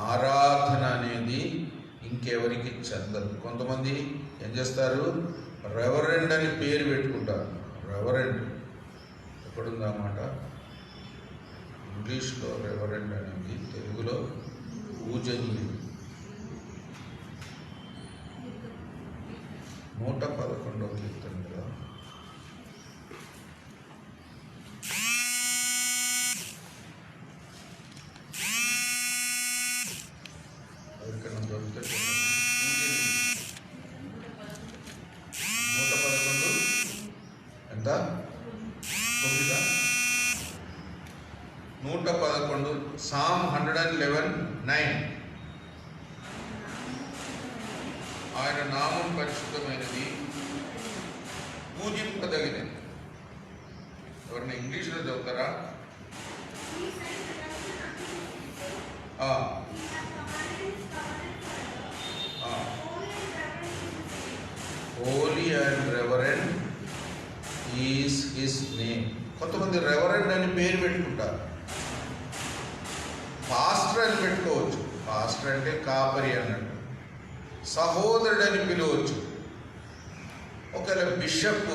ఆరాధన అనేది ఇంకెవరికి చెందదు. కొంతమంది ఏం చేస్తారు, రెవరెండ్ అని పేరు పెట్టుకుంటారు. రెవరెండ్ ఎక్కడుంది ఆ మాట? ఇంగ్లీష్లో రెవరెండ్ అనేది, తెలుగులో పూజనీయుడు. 111వ కీర్తన కదా. ఎవరికైనా దొరికితే 111 ఎంత? 9. 111 సామ్ 111:9. ఆయన నామం పరిశుద్ధమైనది, పూజింపదగినది. ఎవరైనా ఇంగ్లీష్లో చదువుతారా? Holi and reverend is his name. కొంతమంది రెవరెండ్ అని పేరు పెట్టుకుంటారు. పాస్టర్ అని పెట్టుకోవచ్చు. పాస్టర్ అంటే కాపరి అన్నట్టు. సహోదరుడు అని పిలవచ్చు. ఒకవేళ బిషప్,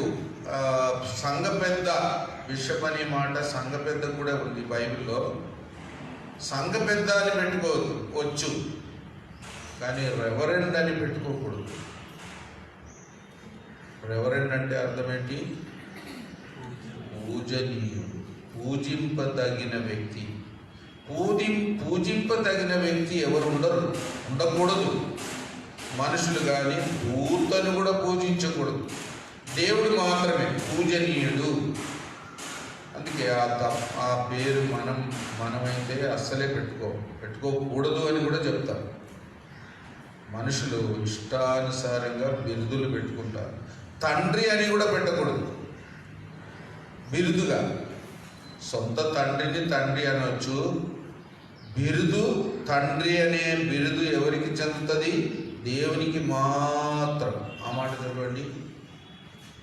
సంఘ పెద్ద, బిషప్ అనే మాట సంఘ పెద్ద కూడా ఉంది బైబిల్లో. సంఘ పెద్ద అని పెట్టుకోవచ్చు, కానీ రెవరెండ్ అని పెట్టుకోకూడదు. రెవరెండ్ అంటే అర్థం ఏంటి? పూజనీయుడు, పూజింపదగిన వ్యక్తి. పూజింపదగిన వ్యక్తి ఎవరు ఉండకూడదు. మనుషులు కానీ దూతను కూడా పూజించకూడదు. దేవుడు మాత్రమే పూజనీయుడు. అందుకే ఆ పేరు మనమైతే అస్సలే పెట్టుకోకూడదు అని కూడా చెప్తారు. మనుషులు ఇష్టానుసారంగా బిరుదులు పెట్టుకుంటారు. తండ్రి అని కూడా పెట్టకూడదు బిరుదుగా. సొంత తండ్రిని తండ్రి అనవచ్చు. బిరుదు, తండ్రి అనే బిరుదు ఎవరికి చెందుతుంది? దేవునికి మాత్రం. ఆ మాట చదవండి.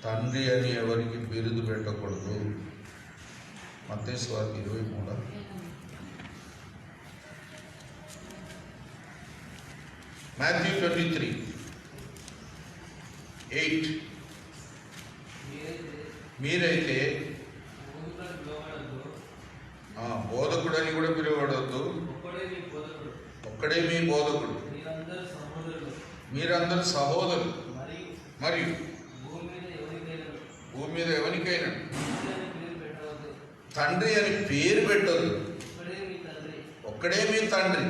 తండ్రి అని ఎవరికి బిరుదు పెట్టకూడదు. మత్తయి సువార్త 23. మాథ్యూ 23:8. మీరైతే బోధకుడు అని కూడా పిలువబడవద్దు. ఒక్కడే మీ బోధకుడు. మీరందరూ సహోదరులు. మరియు భూమి మీద ఎవరికైనా తండ్రి అని పేరు పెట్టదు. ఒక్కడే మీ తండ్రి,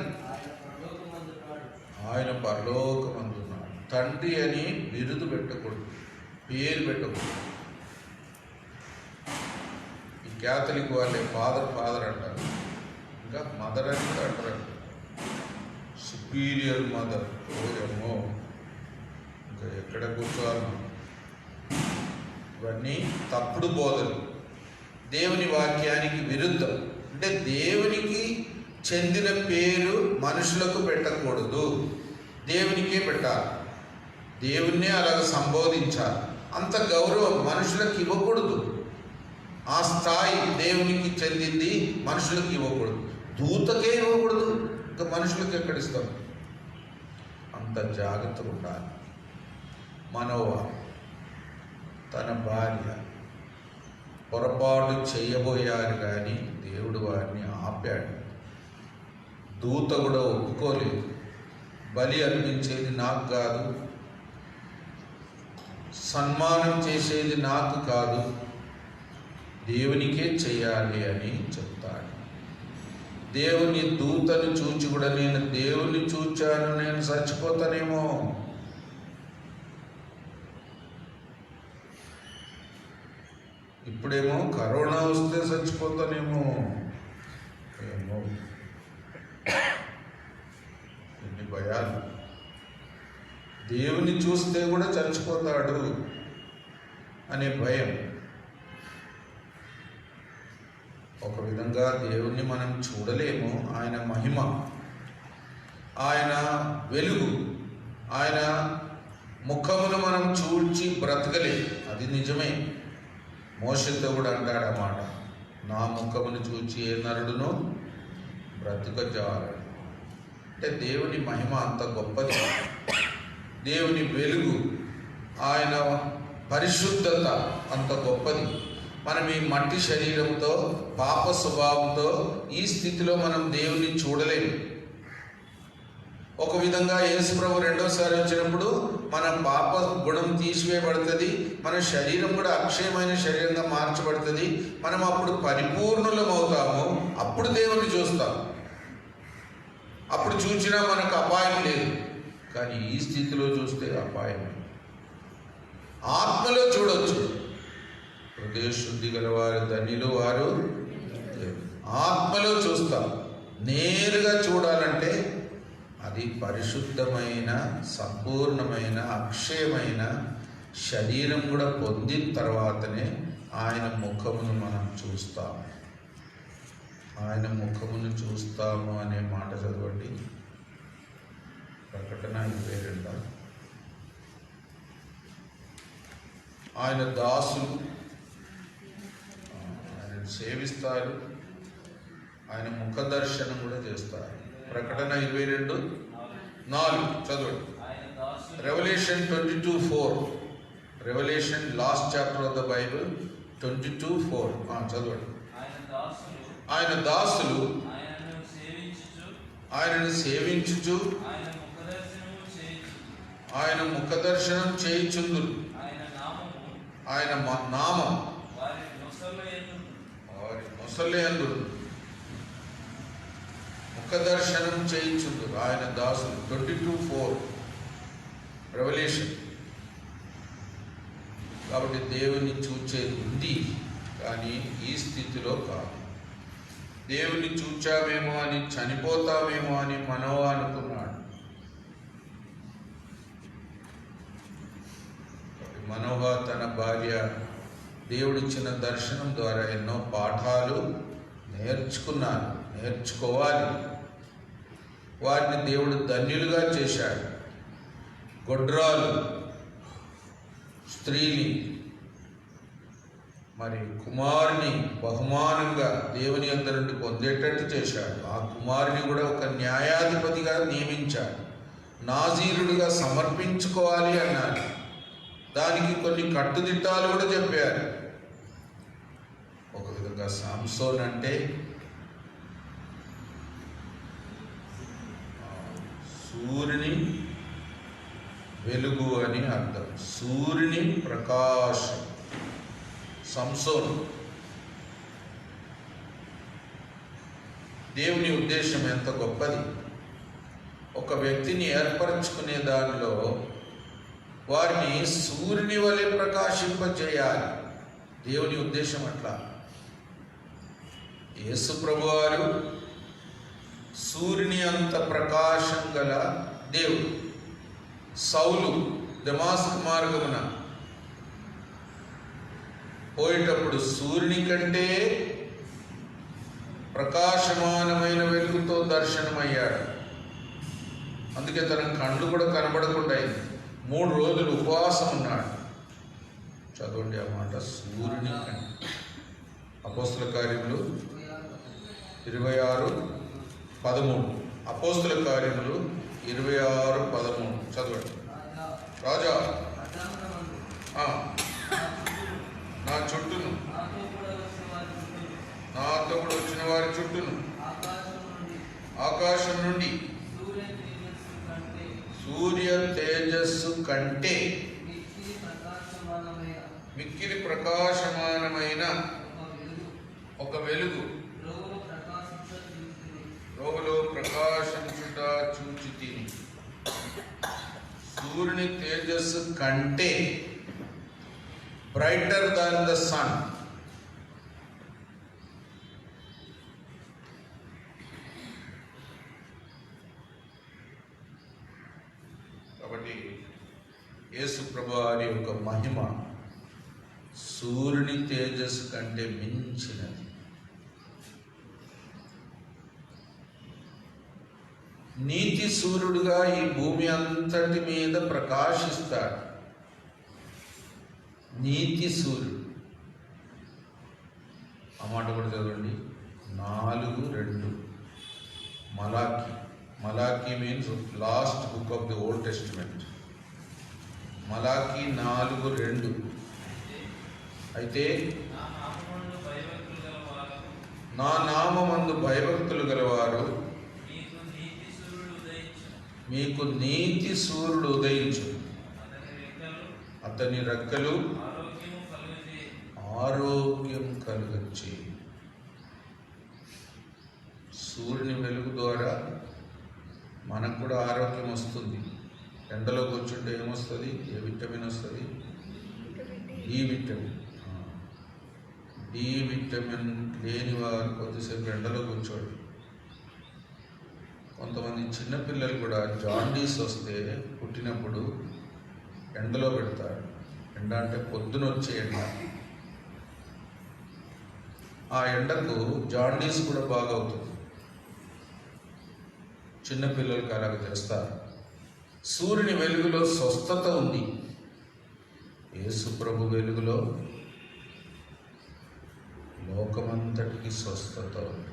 ఆయన పరలోకమందున్నాడు. తండ్రి అని బిరుదు పెట్టకూడదు, పేరు పెట్టకూడదు. ఈ క్యాథలిక్ వాళ్ళే ఫాదర్ అంటారు, ఇంకా మదర్ అని కూడా అంటారు. Superior mother. ఏమో ఇంకా ఎక్కడ కూర్చోవాలి. ఇవన్నీ తప్పుడు బోధలు, దేవుని వాక్యానికి విరుద్ధం. అంటే దేవునికి చెందిన పేరు మనుషులకు పెట్టకూడదు, దేవునికే పెట్టాలి. దేవుణ్ణే అలాగ సంబోధించాలి. అంత గౌరవం మనుషులకు ఇవ్వకూడదు. ఆ స్థాయి దేవునికి చెందింది, మనుషులకు ఇవ్వకూడదు. దూతకే ఇవ్వకూడదు, ఇంకా మనుషులకు ఎక్కడిస్తాం? అంత జాగ్రత్తగా ఉండాలి. మనోవా తన భార్య పొరపాటు చేయబోయారు, కానీ దేవుడు వారిని ఆపాడు. దూత కూడా ఒప్పుకోలేదు. బలి అర్పించేది నాకు కాదు, సన్మానం చేసేది నాకు కాదు, దేవునికే చెయ్యాలి అని చెప్తాడు. దేవుని దూతను చూచి కూడా నేను దేవుని చూచాను, నేను చచ్చిపోతానేమో. ఇప్పుడేమో కరోనా వస్తే చచ్చిపోతానేమో, ఏమో ఎన్ని భయాలు. దేవుని చూస్తే కూడా చచ్చిపోతాడు అనే భయం. ఒక విధంగా దేవుణ్ణి మనం చూడలేము. ఆయన మహిమ, ఆయన వెలుగు, ఆయన ముఖమును మనం చూచి బ్రతకలేము. అది నిజమే. మోషేతో కూడా అంటాడు ఆ మాట, నా ముఖమును చూచి ఏ నరుడును బ్రతకజాలడు. అంటే దేవుని మహిమ అంత గొప్పది, దేవుని వెలుగు, ఆయన పరిశుద్ధత అంత గొప్పది. మనం ఈ మట్టి శరీరంతో, పాప స్వభావంతో ఈ స్థితిలో మనం దేవుణ్ణి చూడలేము. ఒక విధంగా యేసుప్రభు రెండోసారి వచ్చినప్పుడు మన పాప గుణం తీసివేయబడుతుంది, మన శరీరం కూడా అక్షయమైన శరీరంగా మార్చబడుతుంది. మనం అప్పుడు పరిపూర్ణులం అవుతాము. అప్పుడు దేవుణ్ణి చూస్తాం. అప్పుడు చూసినా మనకు అపాయం లేదు. కానీ ఈ స్థితిలో చూస్తే అపాయం. ఆత్మలో చూడవచ్చు. హృదయ శుద్ధి గలవారు ధన్యులు వారు. ఆత్మలో చూస్తాం. నేరుగా చూడాలంటే అది పరిశుద్ధమైన, సంపూర్ణమైన, అక్షయమైన శరీరం కూడా పొందిన తర్వాతనే ఆయన ముఖమును మనం చూస్తాము. ఆయన ముఖమును చూస్తాము అనే మాట చదవండి. ప్రకటన 22. ఆయన దాసులు ఆయన సేవిస్తారు, ఆయన ముఖ దర్శనం కూడా చేస్తారు. ప్రకటన 22:4 చదవండి. Revolution 22:4. Revolution last chapter of the Bible 22:4 చదవండి. ఆయన దాసులు ఆయనను సేవించుచు ఆయన ముఖ దర్శనం చేయుచుందురు. ఆయన నామం వారి నొసలయందు ముఖ దర్శనం చేయించుందురు. ఆయన దాసులు 22:4 రెవల్యూషన్. కాబట్టి దేవుని చూచేది ఉంది, కానీ ఈ స్థితిలో కాదు. దేవుని చూచామేమో అని, చనిపోతామేమో అని మనోవా అనుకున్నాడు. మనోవా తన భార్య దేవుడిచ్చిన దర్శనం ద్వారా ఎన్నో పాఠాలు నేర్చుకోవాలి. వారిని దేవుడు ధన్యులుగా చేశాడు. గొడ్రాలు స్త్రీని, మరి కుమారుని బహుమానంగా దేవుని యొద్ద నుండి పొందేటట్టు చేశాడు. ఆ కుమారుని కూడా ఒక న్యాయాధిపతిగా నియమించాడు. నాజీరుడిగా సమర్పించుకోవాలి అన్నాడు. దానికి కొన్ని కట్టుదిట్టాలు కూడా చెప్పారు. ఒక విధంగా సాంసోన్ అంటే సూర్యుని వెలుగు అని అర్థం. సూర్యుని ప్రకాశం సంసోను. దేవుని ఉద్దేశం ఎంత గొప్పది. ఒక వ్యక్తిని ఏర్పరచుకునే దానిలో వారిని సూర్యుని వలె ప్రకాశింపజేయాలి. దేవుని ఉద్దేశం అట్లా. యేసు ప్రభువారు సూర్యుని అంత ప్రకాశం గల దేవుడు. సౌలు దమస్కు మార్గమున పోయేటప్పుడు సూర్యుని కంటే ప్రకాశమానమైన వెలుగుతో దర్శనమయ్యాడు. అందుకే తన కళ్ళు కూడా కనబడకుండా అయింది. 3 రోజులు ఉపవాసం ఉన్నాడు. చదవండి ఆ మాట. సూర్యుని కంటే. అపోస్తుల కార్యములు 26:13. అపోస్తుల కార్యములు 26:13 చదవండి. రాజా, నా చుట్టూను, నాతో కూడా వచ్చిన వారి చుట్టూను ఆకాశం నుండి సూర్య తేజస్సు కంటే మిక్కిలి ప్రకాశమానమైన ఒక వెలుగు రోగులో ప్రకాశించుట చూచితిని. సూర్యుని తేజస్సు కంటే, బ్రైటర్ దాన్ ద సన్. కాబట్టి యేసు ప్రభువారి యొక్క మహిమ సూర్యుని తేజస్సు కంటే మించినది. నీతి సూర్యుడుగా ఈ భూమి అంతటి మీద ప్రకాశిస్తాడు. నీతి సూర్యుడు. ఆ మాట కూడా చదవండి. 4:2 మలాకి. మలాకి means last book of the old testament. మలాకి 4:2. అయితే నా నామమందు భయభక్తులు గలవారు మీకు నీతి సూర్యుడు ఉదయించు, అతని రెక్కలు ఆరోగ్యం కలుగచ్చే. సూర్యుని వెలుగు ద్వారా మనకు కూడా ఆరోగ్యం వస్తుంది. ఎండలో కూర్చుంటే ఏమొస్తుంది? ఏ విటమిన్ వస్తుంది? D vitamin. డి విటమిన్ లేని వారు కొద్దిసేపు ఎండలో కూర్చోండి. కొంతమంది చిన్నపిల్లలు కూడా జాండీస్ వస్తే పుట్టినప్పుడు ఎండలో పెడతారు. ఎండ అంటే పొద్దున వచ్చే ఎండ. ఆ ఎండకు జాండీస్ కూడా బాగా అవుతుంది. చిన్నపిల్లలకి అలాగ చేస్తారు. సూర్యుని వెలుగులో స్వస్థత ఉంది. యేసు ప్రభు వెలుగులో లోకమంతటికి స్వస్థత ఉంది.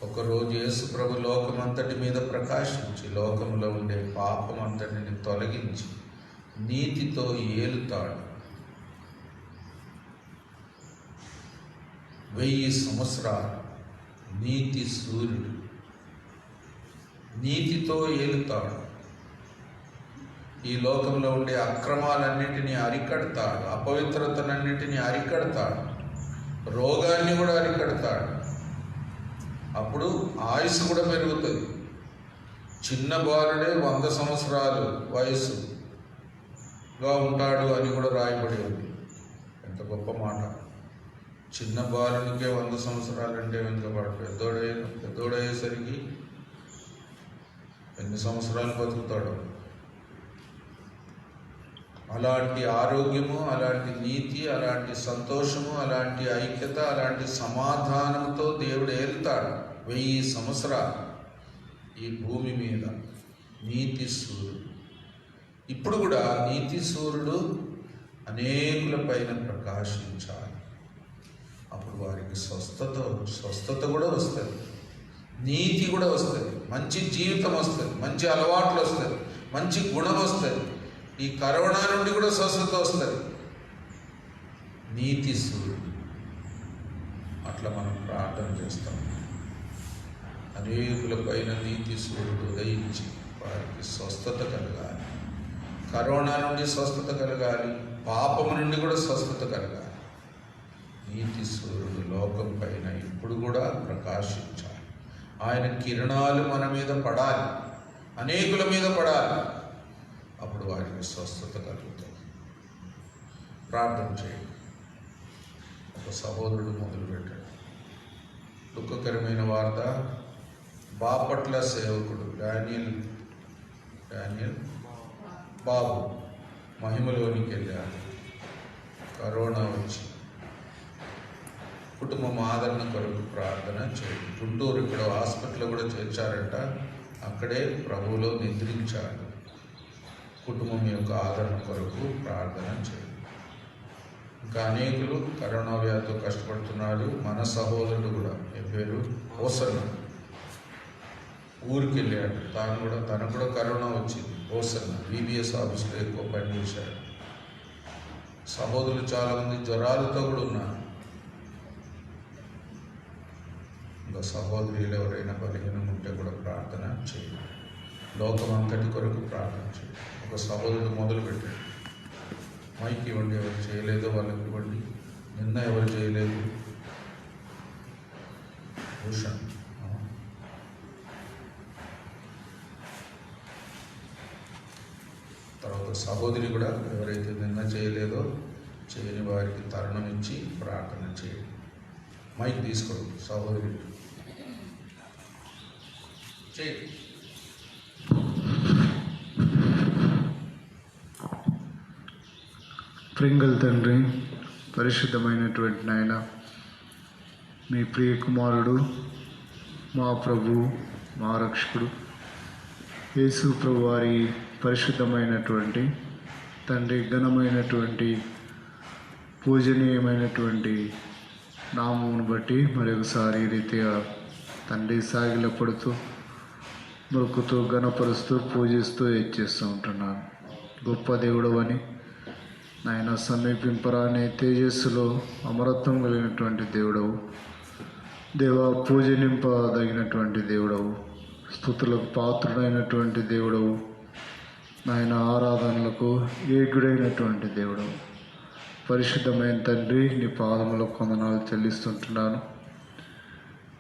ఒకరోజు యేసు ప్రభు లోకమంతటి మీద ప్రకాశించి లోకంలో ఉండే పాపం అంతటిని తొలగించి నీతితో ఏలుతాడు. 1000 సంవత్సరాలు నీతి సూర్యుడు నీతితో ఏలుతాడు. ఈ లోకంలో ఉండే అక్రమాలన్నింటినీ అరికడతాడు. అపవిత్రతలన్నింటినీ అరికడతాడు. రోగాన్ని కూడా అరికడతాడు. అప్పుడు ఆయుష్ కూడా పెరుగుతుంది. చిన్న బాలుడే 100 సంవత్సరాలు వయసుగా ఉంటాడు అని కూడా రాయబడి ఉంది. ఎంత గొప్ప మాట. చిన్న బాలునికే 100 సంవత్సరాలు అంటే ఇంకా వాడు పెద్దోడయ్యేసరికి ఎన్ని సంవత్సరాలు బతుకుతాడో. అలాంటి ఆరోగ్యము, అలాంటి నీతి, అలాంటి సంతోషము, అలాంటి ఐక్యత, అలాంటి సమాధానంతో దేవుడు ఏలుతాడు 1000 సంవత్సరాలు ఈ భూమి మీద. నీతి సూర్యుడు. ఇప్పుడు కూడా నీతి సూర్యుడు అనేకుల పైన ప్రకాశించాలి. అప్పుడు వారికి స్వస్థత కూడా వస్తుంది. నీతి కూడా వస్తుంది. మంచి జీవితం వస్తుంది. మంచి అలవాట్లు వస్తుంది. మంచి గుణం వస్తుంది. ఈ కరోనా నుండి కూడా స్వస్థత వస్తుంది. నీతి సూర్యుడు. అట్లా మనం ప్రార్థన చేస్తాం. అనేకుల పైన నీతి సూర్యుడు ఉదయించి వారికి స్వస్థత కలగాలి. కరోనా నుండి స్వస్థత కలగాలి. పాపము నుండి కూడా స్వస్థత కలగాలి. నీతి సూర్యుడు లోకం పైన ఇప్పుడు కూడా ప్రకాశించాలి. ఆయన కిరణాలు మన మీద పడాలి. అనేకుల మీద పడాలి. అప్పుడు వారికి స్వస్థత కలుగుతుంది. ప్రార్థన చేయండి. ఒక సహోదరుడు మొదలుపెట్టాడు. దుఃఖకరమైన వార్త. బాపట్ల సేవకుడు డానియల్ బాబు మహిమలోనికి వెళ్ళాడు. కరోనా వచ్చి కుటుంబం ఆదరణ కొరకు ప్రార్థన చేయండి. గుంటూరు ఇక్కడ హాస్పిటల్లో కూడా చేర్చారంట, అక్కడే ప్రభువులో నిద్రించాడు. కుటుంబం యొక్క ఆదరణ కొరకు ప్రార్థన చేయండి. ఇంకా అనేకులు కరోనా వ్యాధితో కష్టపడుతున్నారు. మన సహోదరుడు కూడా పేరు ఓసన్న ఊరికి వెళ్ళాడు. తనకు కూడా కరోనా వచ్చింది. ఓసన్న బీబీఎస్ ఆఫీస్లో ఎక్కువ పనిచేశాడు. సహోదరులు చాలామంది జ్వరాలతో కూడా ఉన్నారు. ఇంకా సహోదరులు ఎవరైనా బలహీనం ఉంటే కూడా ప్రార్థన చేయండి. లోకం అంతటి కొరకు ప్రార్థన చేయండి. ఒక సహోదరుడు మొదలు పెట్టాడు, మైక్ ఇవ్వండి, ఎవరు చేయలేదో వాళ్ళకి ఇవ్వండి, నిన్న ఎవరు చేయలేదు, భూషణ్. తర్వాత సహోదరి కూడా ఎవరైతే నిన్న చేయలేదో చేయని వారికి తరుణం ఇచ్చి ప్రార్థన చేయండి. మైక్ తీసుకోండి సహోదరి, చేయండి. ప్రింగల్ తండ్రి, పరిశుద్ధమైనటువంటి నాయన, మీ ప్రియ కుమారుడు, మా ప్రభు, మా రక్షకుడు యేసు ప్రభు వారి పరిశుద్ధమైనటువంటి తండ్రి, ఘనమైనటువంటి పూజనీయమైనటువంటి నామమును బట్టి మరొకసారి రీతిగా తండ్రి సాగిలపడుతూ మొక్కుతూ ఘనపరుస్తూ పూజిస్తూ హెచ్చిస్తూ ఉంటున్నాను. గొప్ప దేవుడు అని నాయన, సమీపింపరాని తేజస్సులో అమరత్వం కలిగినటువంటి దేవుడవు, పూజనింపదగినటువంటి దేవుడవు, స్తుతులకు పాత్రుడైనటువంటి దేవుడవు, నాయన ఆరాధనలకు యోగ్యుడైనటువంటి దేవుడవు, పరిశుద్ధమైన తండ్రి, నీ పాదములకు వందనాలు చెల్లిస్తుంటున్నాను.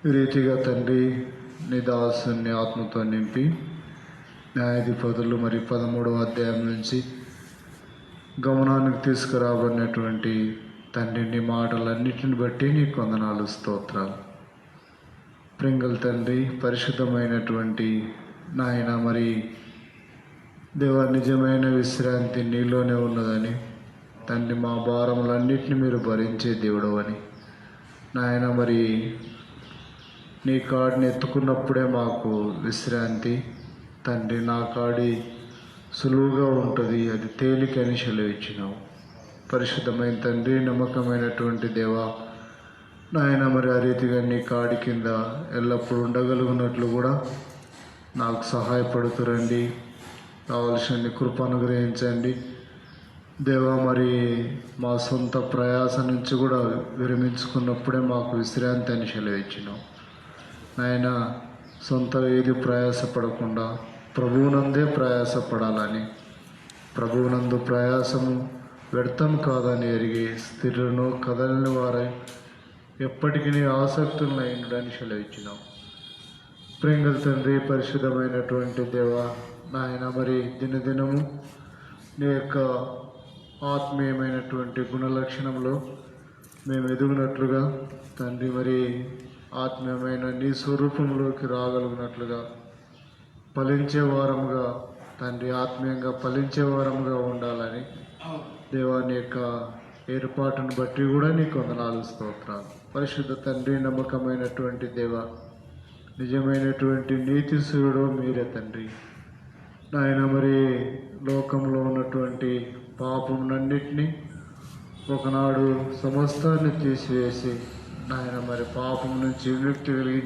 ఈ రీతిగా తండ్రి నీ దాసుని ఆత్మతో నింపి న్యాయాధిపతులు మరి 13వ అధ్యాయం నుంచి గమనానికి తీసుకురాబడినటువంటి తండ్రి నీ మాటలన్నిటిని బట్టి నీకు వందనాలు, స్తోత్రాలు. ప్రింగల్ తండ్రి, పరిశుద్ధమైనటువంటి నాయన, మరి దేవా, నిజమైన విశ్రాంతి నీలోనే ఉన్నదని తండ్రి, మా భారములన్నిటిని మీరు భరించే దేవుడు అని నాయన, మరి నీ కాడిని ఎత్తుకున్నప్పుడే మాకు విశ్రాంతి తండ్రి. నా కాడి సులువుగా ఉంటుంది, అది తేలికని సెలవిచ్చినావు. పరిశుద్ధమైన తండ్రి, నమ్మకమైనటువంటి దేవా నాయన, మరి ఆ రీతిగా నీ కాడి కింద ఎల్లప్పుడూ ఉండగలుగునట్లు కూడా నాకు సహాయపడుతురండి. కావలసిన కృప అనుగ్రహించండి దేవా. మరి మా సొంత ప్రయాస నుంచి కూడా విరమించుకున్నప్పుడే మాకు విశ్రాంతి అని సెలవిచ్చినావు నాయన. సొంత ఏది ప్రయాసపడకుండా ప్రభువునందే ప్రయాసపడాలని, ప్రభువునందు ప్రయాసము వ్యర్థం కాదని ఎరిగి స్థిరులను కదలని వారై ఎప్పటికీ ఆసక్తులను అయినడని సెలవిచ్చినాం. ప్రింగల్ తండ్రి, పరిశుద్ధమైనటువంటి దేవా నాయన, మరి దినదినము నీ యొక్క ఆత్మీయమైనటువంటి గుణలక్షణంలో మేము ఎదుగునట్లుగా తండ్రి, మరి ఆత్మీయమైన నీ స్వరూపంలోకి రాగలిగినట్లుగా ఫలించే వారముగా తండ్రి, ఆత్మీయంగా ఫలించే వారముగా ఉండాలని దేవాని యొక్క ఏర్పాటును బట్టి కూడా నీకు వందనాలు, స్తోత్రాలు. పరిశుద్ధ తండ్రి, నమ్మకమైనటువంటి దేవ, నిజమైనటువంటి నీతిశూరుడు మీరే తండ్రి నాయన. మరి లోకంలో ఉన్నటువంటి పాపమునన్నిటినీ ఒకనాడు సమస్తాన్ని తీసివేసి నాయన, మరి పాపం నుంచి విముక్తి కలిగి